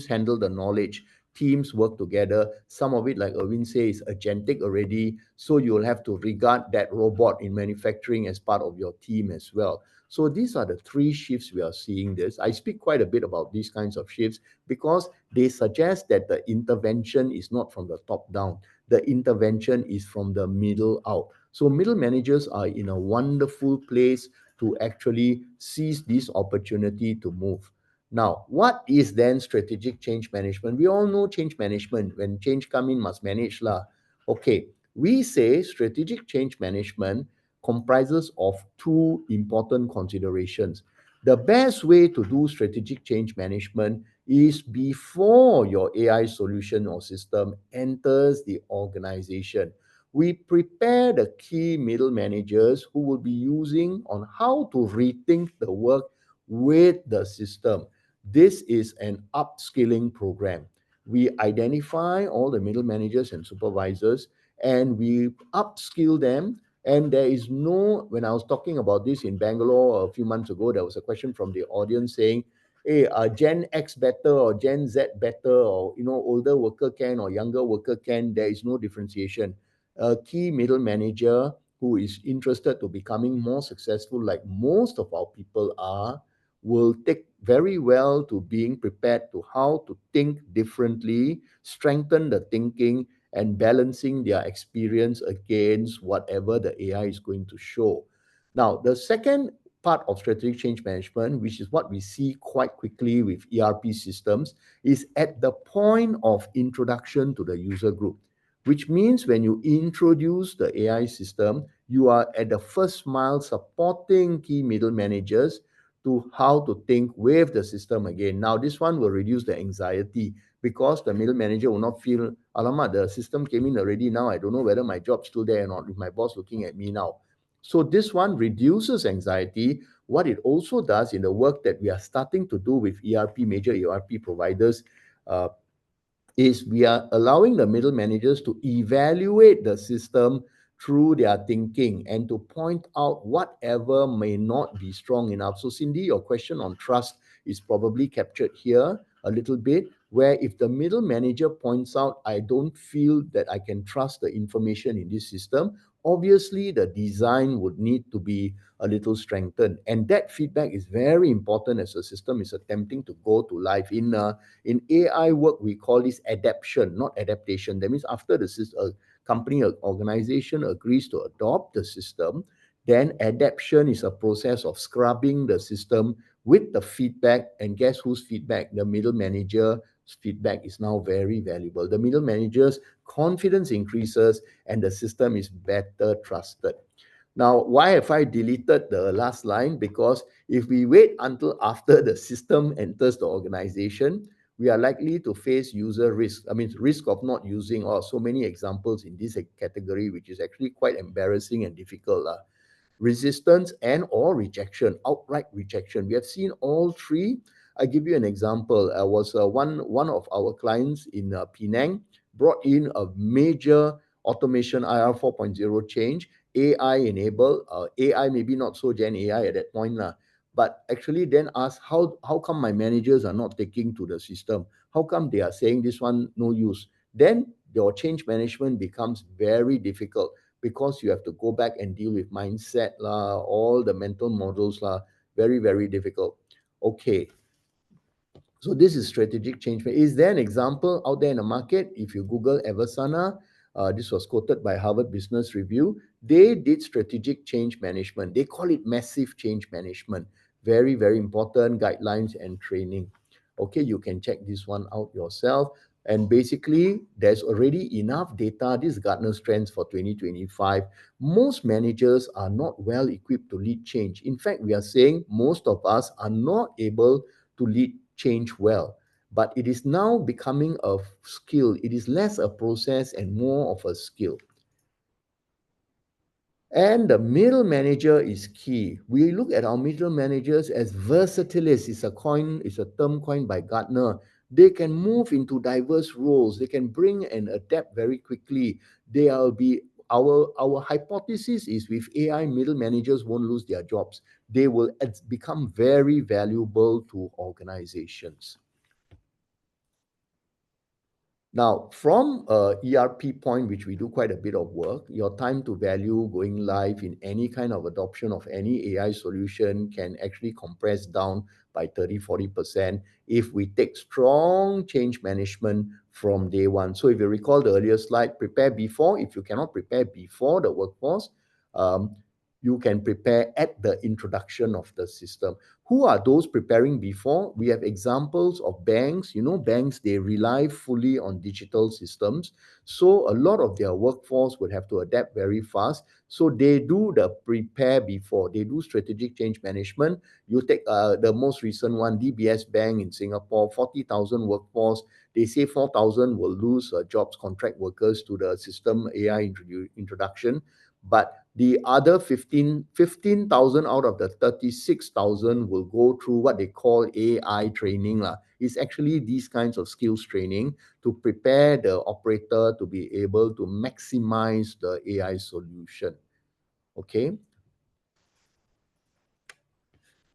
handle the knowledge, teams work together. Some of it, like Erwin says, is agentic already, so you'll have to regard that robot in manufacturing as part of your team as well. So these are the three shifts we are seeing. This I speak quite a bit about these kinds of shifts because they suggest that the intervention is not from the top down, the intervention is from the middle out. So middle managers are in a wonderful place to actually seize this opportunity to move. Now, what is then strategic change management? We all know change management. When change come in, must manage lah. Okay, we say strategic change management comprises of two important considerations. The best way to do strategic change management is before your AI solution or system enters the organization. We prepare the key middle managers who will be using on how to rethink the work with the system. This is an upskilling program. We identify all the middle managers and supervisors and we upskill them. And there is no, when I was talking about this in Bangalore a few months ago, there was a question from the audience saying, hey, are Gen X better or Gen Z better, or older worker can or younger worker can? There is no differentiation. A key middle manager who is interested to becoming more successful, like most of our people are, will take very well to being prepared to how to think differently, strengthen the thinking, and balancing their experience against whatever the AI is going to show. Now, the second part of strategic change management, which is what we see quite quickly with ERP systems, is at the point of introduction to the user group, which means when you introduce the AI system, you are at the first mile supporting key middle managers to how to think with the system again. Now, this one will reduce the anxiety because the middle manager will not feel, alamak, the system came in already. Now I don't know whether my job's still there or not, with my boss looking at me now. So this one reduces anxiety. What it also does in the work that we are starting to do with major ERP providers, is we are allowing the middle managers to evaluate the system through their thinking and to point out whatever may not be strong enough. So Cindy, your question on trust is probably captured here a little bit, where if the middle manager points out, I don't feel that I can trust the information in this system, obviously the design would need to be a little strengthened. And that feedback is very important as the system is attempting to go to life. In AI work, we call this adaptation, not adaptation. That means after the system, company or organization agrees to adopt the system, then adaptation is a process of scrubbing the system with the feedback. And guess whose feedback? The middle manager's feedback is now very valuable. The middle manager's confidence increases and the system is better trusted. Now, why have I deleted the last line? Because if we wait until after the system enters the organization, we are likely to face user risk. I mean, risk of not using, or so many examples in this category, which is actually quite embarrassing and difficult. Resistance and or rejection, outright rejection. We have seen all three. I give you an example. I was one of our clients in Penang brought in a major automation IR 4.0 change, AI enabled. AI maybe not so Gen AI at that point, but actually then asked how come my managers are not taking to the system? How come they are saying this one no use? Then your change management becomes very difficult because you have to go back and deal with mindset lah, all the mental models lah, very, very difficult. Okay. So this is strategic change. Is there an example out there in the market? If you Google Eversana, This was quoted by Harvard Business Review. They did strategic change management. They call it massive change management. Very, very important guidelines and training. Okay, you can check this one out yourself. And basically, there's already enough data. This is Gartner's trends for 2025. Most managers are not well equipped to lead change. In fact, we are saying most of us are not able to lead change well. But it is now becoming a skill. It is less a process and more of a skill. And the middle manager is key. We look at our middle managers as versatilists. It's a term coined by Gartner. They can move into diverse roles. They can bring and adapt very quickly. They'll be our hypothesis is with AI, middle managers won't lose their jobs. They will become very valuable to organizations. Now, from a ERP point, which we do quite a bit of work, your time to value going live in any kind of adoption of any AI solution can actually compress down by 30-40% if we take strong change management from day one. So if you recall the earlier slide, prepare before. If you cannot prepare before the workforce, you can prepare at the introduction of the system. Who are those preparing before? We have examples of banks. Banks, they rely fully on digital systems. So a lot of their workforce would have to adapt very fast. So they do the prepare before. They do strategic change management. You take the most recent one, DBS Bank in Singapore, 40,000 workforce. They say 4,000 will lose jobs, contract workers to the system AI introduction. But the other 15,000 out of the 36,000 will go through what they call AI training. It's actually these kinds of skills training to prepare the operator to be able to maximize the AI solution. Okay.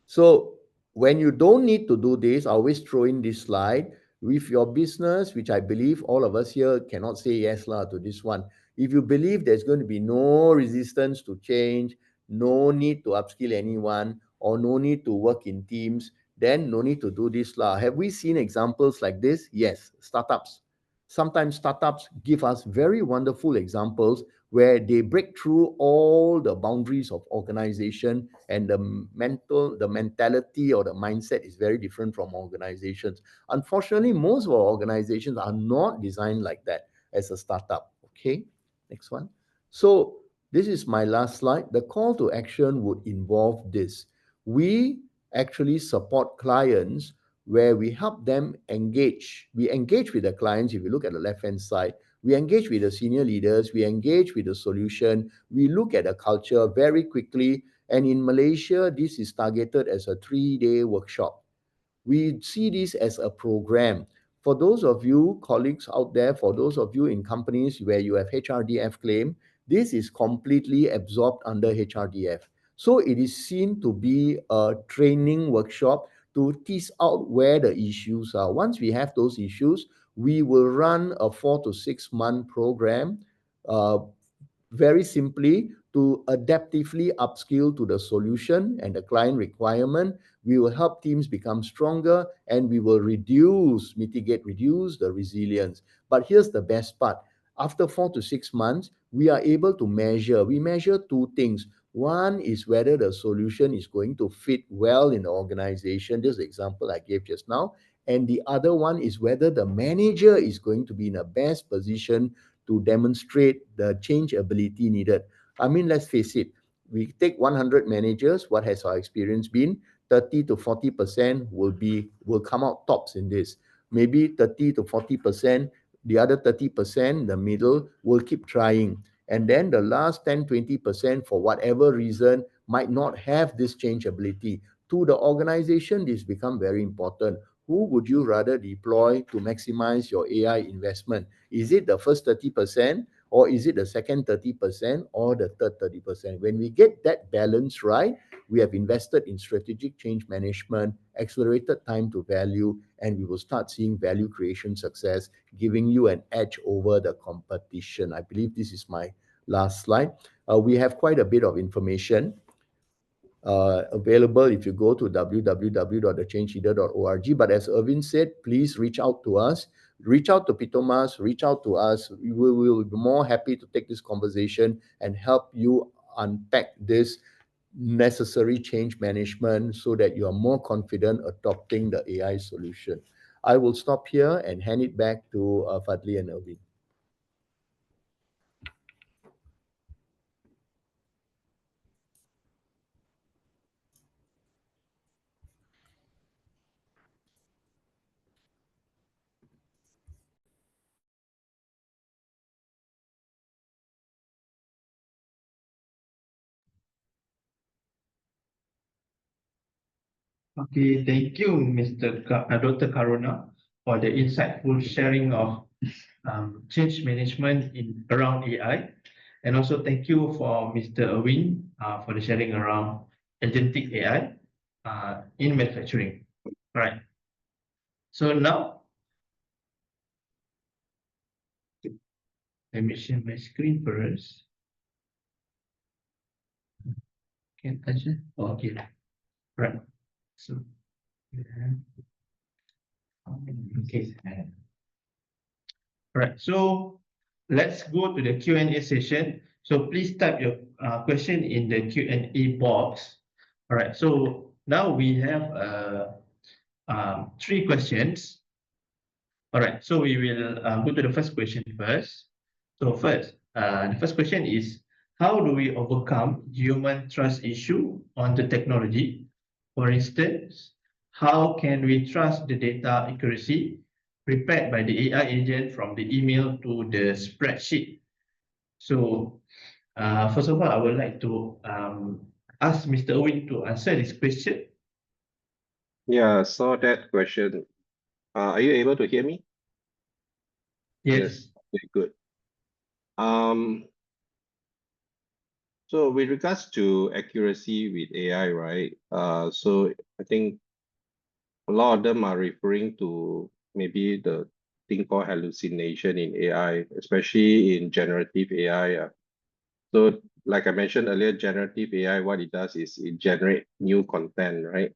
So when you don't need to do this, I always throw in this slide with your business, which I believe all of us here cannot say yes to this one. If you believe there's going to be no resistance to change, no need to upskill anyone, or no need to work in teams, then no need to do this. Have we seen examples like this? Yes, startups. Sometimes startups give us very wonderful examples where they break through all the boundaries of organization, and the mentality or the mindset is very different from organizations. Unfortunately, most of our organizations are not designed like that as a startup. Okay, next one. So this is my last slide. The call to action would involve this. We actually support clients where we help them engage. We engage with the clients. If you look at the left-hand side, we engage with the senior leaders, we engage with the solution, we look at the culture very quickly. And in Malaysia, this is targeted as a 3-day workshop. We see this as a program. For those of you colleagues out there, for those of you in companies where you have HRDF claim, this is completely absorbed under HRDF. So it is seen to be a training workshop to tease out where the issues are. Once we have those issues, we will run a 4 to 6 month program, very simply to adaptively upskill to the solution and the client requirement. We will help teams become stronger, and we will reduce the resilience. But here's the best part. After 4 to 6 months, we are able to measure. We measure two things. One is whether the solution is going to fit well in the organization. This is the example I gave just now. And the other one is whether the manager is going to be in the best position to demonstrate the change ability needed. I mean, let's face it, we take 100 managers, what has our experience been? 30 to 40% will come out tops in this. Maybe 30 to 40%, the other 30%, the middle, will keep trying. And then the last 10-20%, for whatever reason, might not have this change ability. To the organization, this become very important. Who would you rather deploy to maximize your AI investment? Is it the first 30%, or is it the second 30%, or the third 30%? When we get that balance right, we have invested in strategic change management, accelerated time to value, and we will start seeing value creation success, giving you an edge over the competition. I believe this is my last slide. We have quite a bit of information available if you go to www.thechangeleader.org. But as Irvin said, please reach out to us. reach out to Phitomas, reach out to us. We will be more happy to take this conversation and help you unpack this necessary change management so that you are more confident adopting the AI solution. I will stop here and hand it back to Fadli and Erwin. Okay, thank you, Dr. Karuna, for the insightful sharing of change management around AI. And also thank you for Mr. Erwin for the sharing around agentic AI in manufacturing. All right. So now, let me share my screen first. Can I just? Oh, okay. Right. So, okay. All right. So let's go to the Q&A session. So please type your question in the Q&A box. All right. So now we have 3 questions. All right. So we will go to the first question first. So first, the first question is, how do we overcome human trust issue on the technology? For instance, how can we trust the data accuracy prepared by the AI agent from the email to the spreadsheet? So first of all, I would like to ask Mr. Owen to answer this question. Yeah, saw that question. Are you able to hear me? Yes. Okay, good. So with regards to accuracy with AI, right? So I think a lot of them are referring to maybe the thing called hallucination in AI, especially in generative AI. So like I mentioned earlier, generative AI, what it does is it generates new content, right?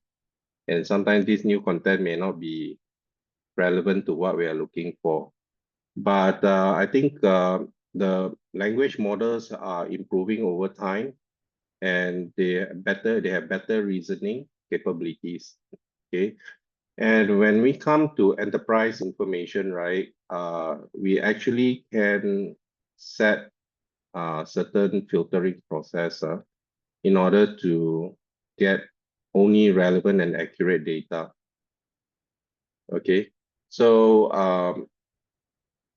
And sometimes this new content may not be relevant to what we are looking for. But I think the language models are improving over time, and they have better reasoning capabilities. Okay. And when we come to enterprise information, right, we actually can set certain filtering process in order to get only relevant and accurate data. Okay. So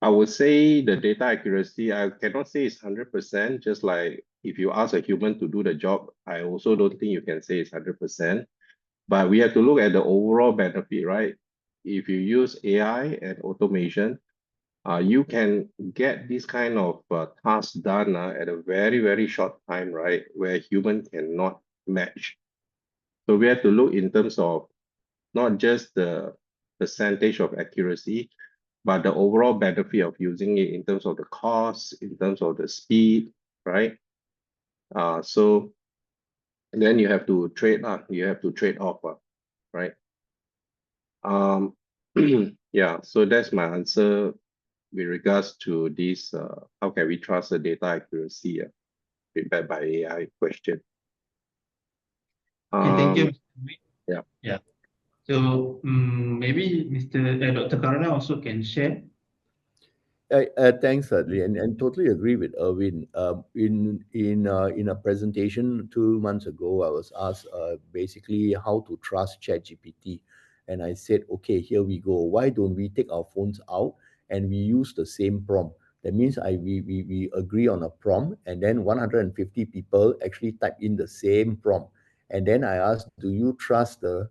I would say the data accuracy, I cannot say it's 100%, just like if you ask a human to do the job, I also don't think you can say it's 100%. But we have to look at the overall benefit, right? If you use AI and automation, you can get this kind of task done at a very, very short time, right? Where human cannot match. So we have to look in terms of not just the percentage of accuracy, but the overall benefit of using it in terms of the cost, in terms of the speed, right? So then you have to trade off, right? Yeah, so that's my answer with regards to this, how can we trust the data accuracy prepared by AI question. Okay, thank you. Yeah. Yeah. So maybe Dr. Karuna also can share. Thanks, Adli, and totally agree with Erwin. In a presentation 2 months ago, I was asked basically how to trust ChatGPT, and I said, okay, here we go. Why don't we take our phones out and we use the same prompt? That means we agree on a prompt, and then 150 people actually type in the same prompt, and then I asked, do you trust the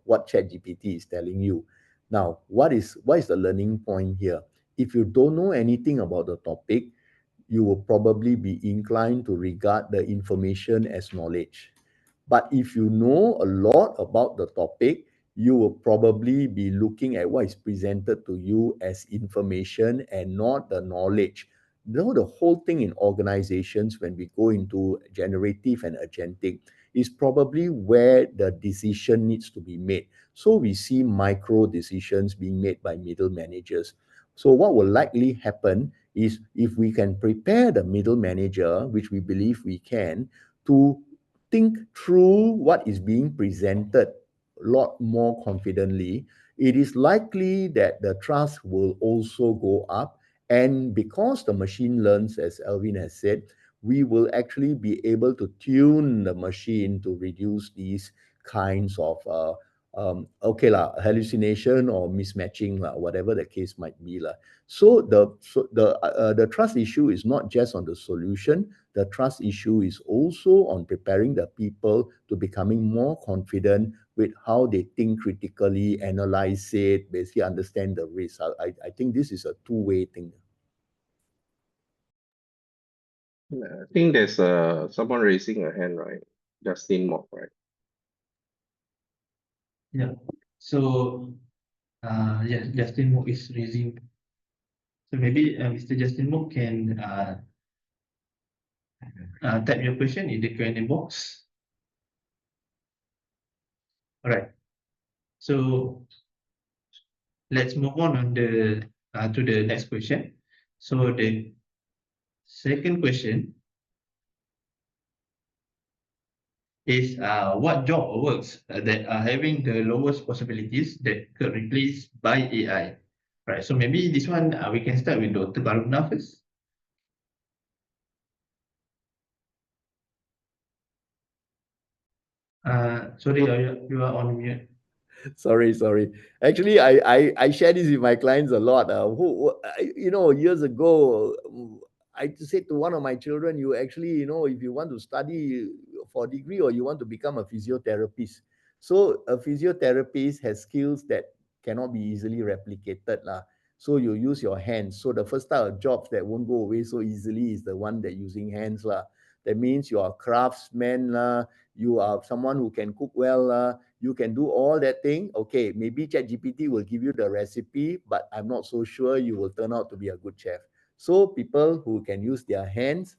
what ChatGPT is telling you? Now, what is the learning point here? If you don't know anything about the topic, you will probably be inclined to regard the information as knowledge. But if you know a lot about the topic, you will probably be looking at what is presented to you as information and not the knowledge. You know, the whole thing in organizations, when we go into generative and agentic, is probably where the decision needs to be made. So we see micro decisions being made by middle managers. So what will likely happen is if we can prepare the middle manager, which we believe we can, to think through what is being presented a lot more confidently, it is likely that the trust will also go up. And because the machine learns, as Alvin has said, we will actually be able to tune the machine to reduce these kinds of hallucination or mismatching lah, whatever the case might be lah. So the trust issue is not just on the solution. The trust issue is also on preparing the people to becoming more confident with how they think critically, analyze it, basically understand the risk. I think this is a two-way thing. I think there's someone raising a hand, right? Justin Mock, right? Yeah. So, yeah, Justin Mook is raising. So maybe Mr. Justin Mook can type your question in the Q&A box. All right. So let's move on the to the next question. So the second question is what job or works that are having the lowest possibilities that could replace by AI? Right. So maybe this one we can start with Dr. Karuna first. Sorry, you are on mute. Sorry. Actually, I share this with my clients a lot. Years ago, I said to one of my children, you actually, if you want to study for a degree or you want to become a physiotherapist. So a physiotherapist has skills that cannot be easily replicated lah. So you use your hands. So the first type of jobs that won't go away so easily is the one that using hands lah. That means you are a craftsman lah. You are someone who can cook well lah. You can do all that thing. Okay, maybe ChatGPT will give you the recipe, but I'm not so sure you will turn out to be a good chef. So people who can use their hands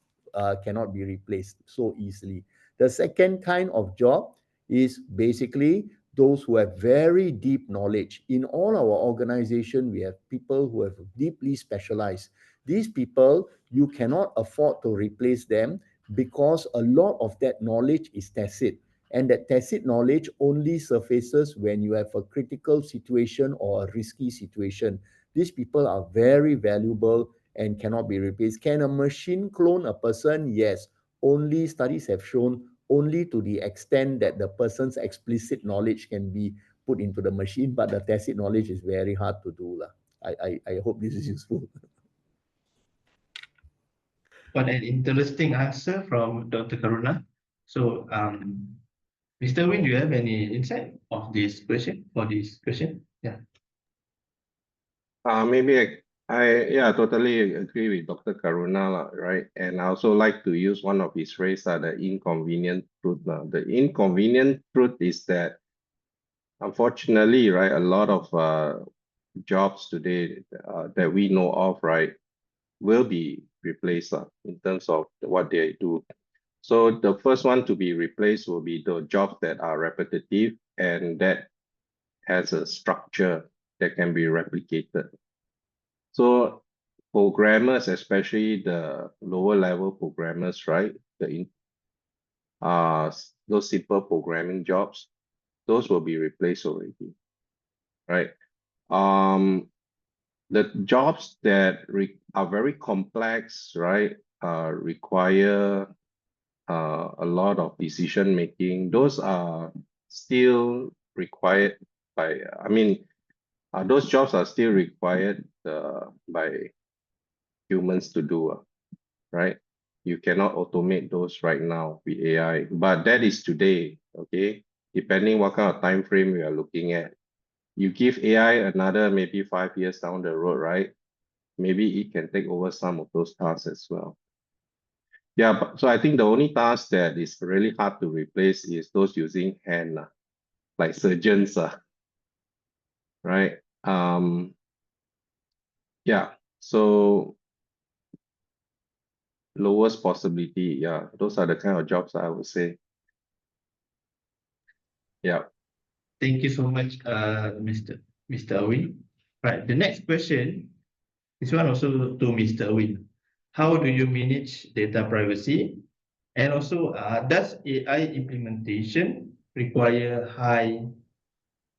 cannot be replaced so easily. The second kind of job is basically those who have very deep knowledge. In all our organization, we have people who have deeply specialized. These people, you cannot afford to replace them because a lot of that knowledge is tacit. And that tacit knowledge only surfaces when you have a critical situation or a risky situation. These people are very valuable and cannot be replaced. Can a machine clone a person? Yes. Only studies have shown only to the extent that the person's explicit knowledge can be put into the machine, but the tacit knowledge is very hard to do. I hope this is useful. What an interesting answer from Dr. Karuna. So, Mr. Win, do you have any insight of this question for this question? Yeah. Maybe I totally agree with Dr. Karuna, lah, right? And I also like to use one of his phrase, the inconvenient truth. The inconvenient truth is that, unfortunately, right, a lot of jobs today that we know of, right, will be replaced in terms of what they do. So the first one to be replaced will be the jobs that are repetitive and that has a structure that can be replicated. So programmers, especially the lower level programmers, right? Those simple programming jobs, those will be replaced already, right? The jobs that are very complex, right? Require a lot of decision making. Those are still required by, those jobs are still required by humans to do, right? You cannot automate those right now with AI, but that is today, okay? Depending what kind of time frame we are looking at. You give AI another maybe 5 years down the road, right? Maybe it can take over some of those tasks as well. Yeah, so I think the only task that is really hard to replace is those using hand, like surgeons, right? Yeah, so lowest possibility, yeah, those are the kind of jobs I would say. Yeah. Thank you so much, Mr. Awin. Right, the next question This one also to Mr. Win. How do you manage data privacy? And also, does AI implementation require high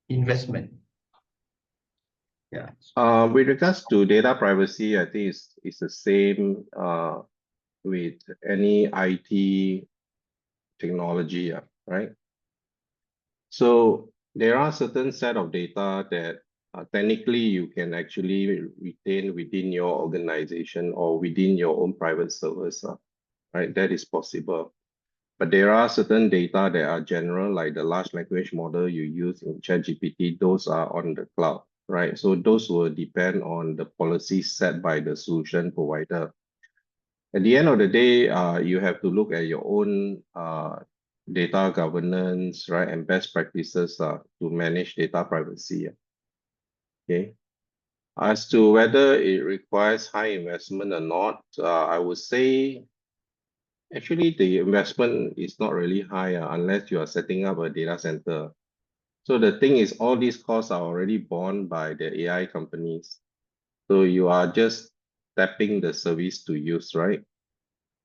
investment? Yeah. With regards to data privacy, I think it's the same with any IT technology, right? So there are certain set of data that technically you can actually retain within your organization or within your own private servers, right? That is possible. But there are certain data that are general, like the large language model you use in ChatGPT, those are on the cloud, right? So those will depend on the policy set by the solution provider. At the end of the day, you have to look at your own data governance, right, and best practices to manage data privacy. Okay. As to whether it requires high investment or not, I would say actually the investment is not really high unless you are setting up a data center. So the thing is, all these costs are already borne by the AI companies. So you are just tapping the service to use, right?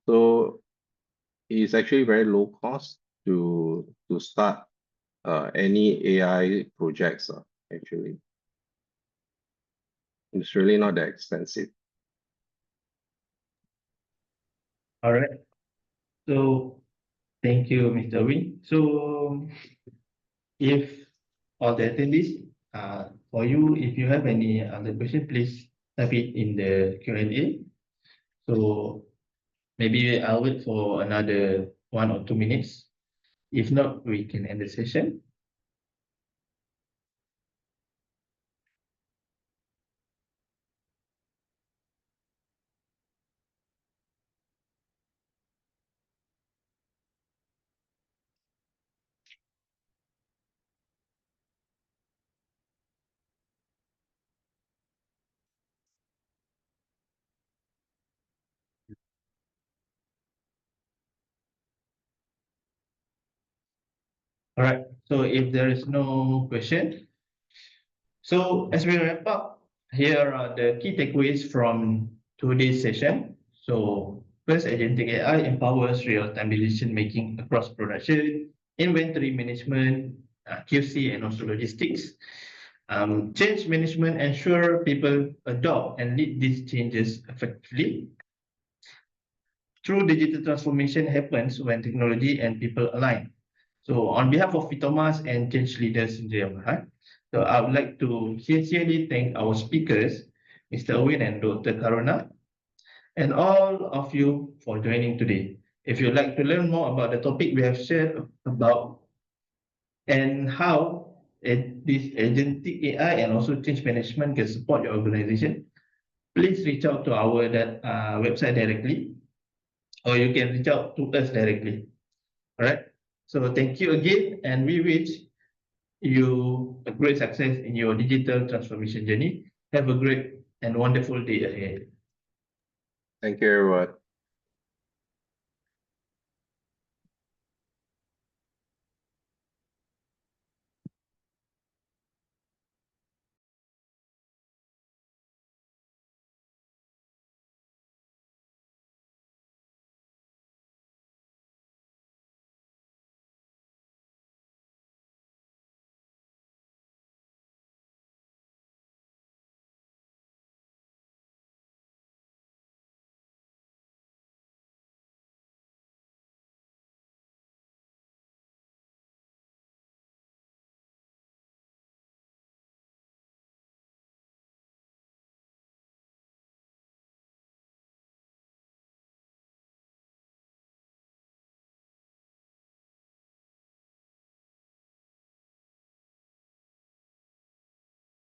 So it's actually very low cost to start any AI projects, actually. It's really not that expensive. All right. So thank you, Mr. Win. So if all the attendees, for you, if you have any other question, please type it in the Q&A. So maybe I'll wait for another 1 or 2 minutes. If not, we can end the session. All right. So if there is no question, so as we wrap up, here are the key takeaways from today's session. So first, Agentic AI empowers real-time decision-making across production, inventory management, QC, and also logistics. Change management ensure people adopt and lead these changes effectively. True digital transformation happens when technology and people align. So on behalf of Phitomas and ChangeLeader Syndrome, so I would like to sincerely thank our speakers, Mr. Owen and Dr. Karuna, and all of you for joining today. If you'd like to learn more about the topic we have shared about and how this agentic AI and also change management can support your organization, please reach out to our website directly, or you can reach out to us directly. All right. So thank you again, and we wish you a great success in your digital transformation journey. Have a great and wonderful day ahead. Thank you, everyone.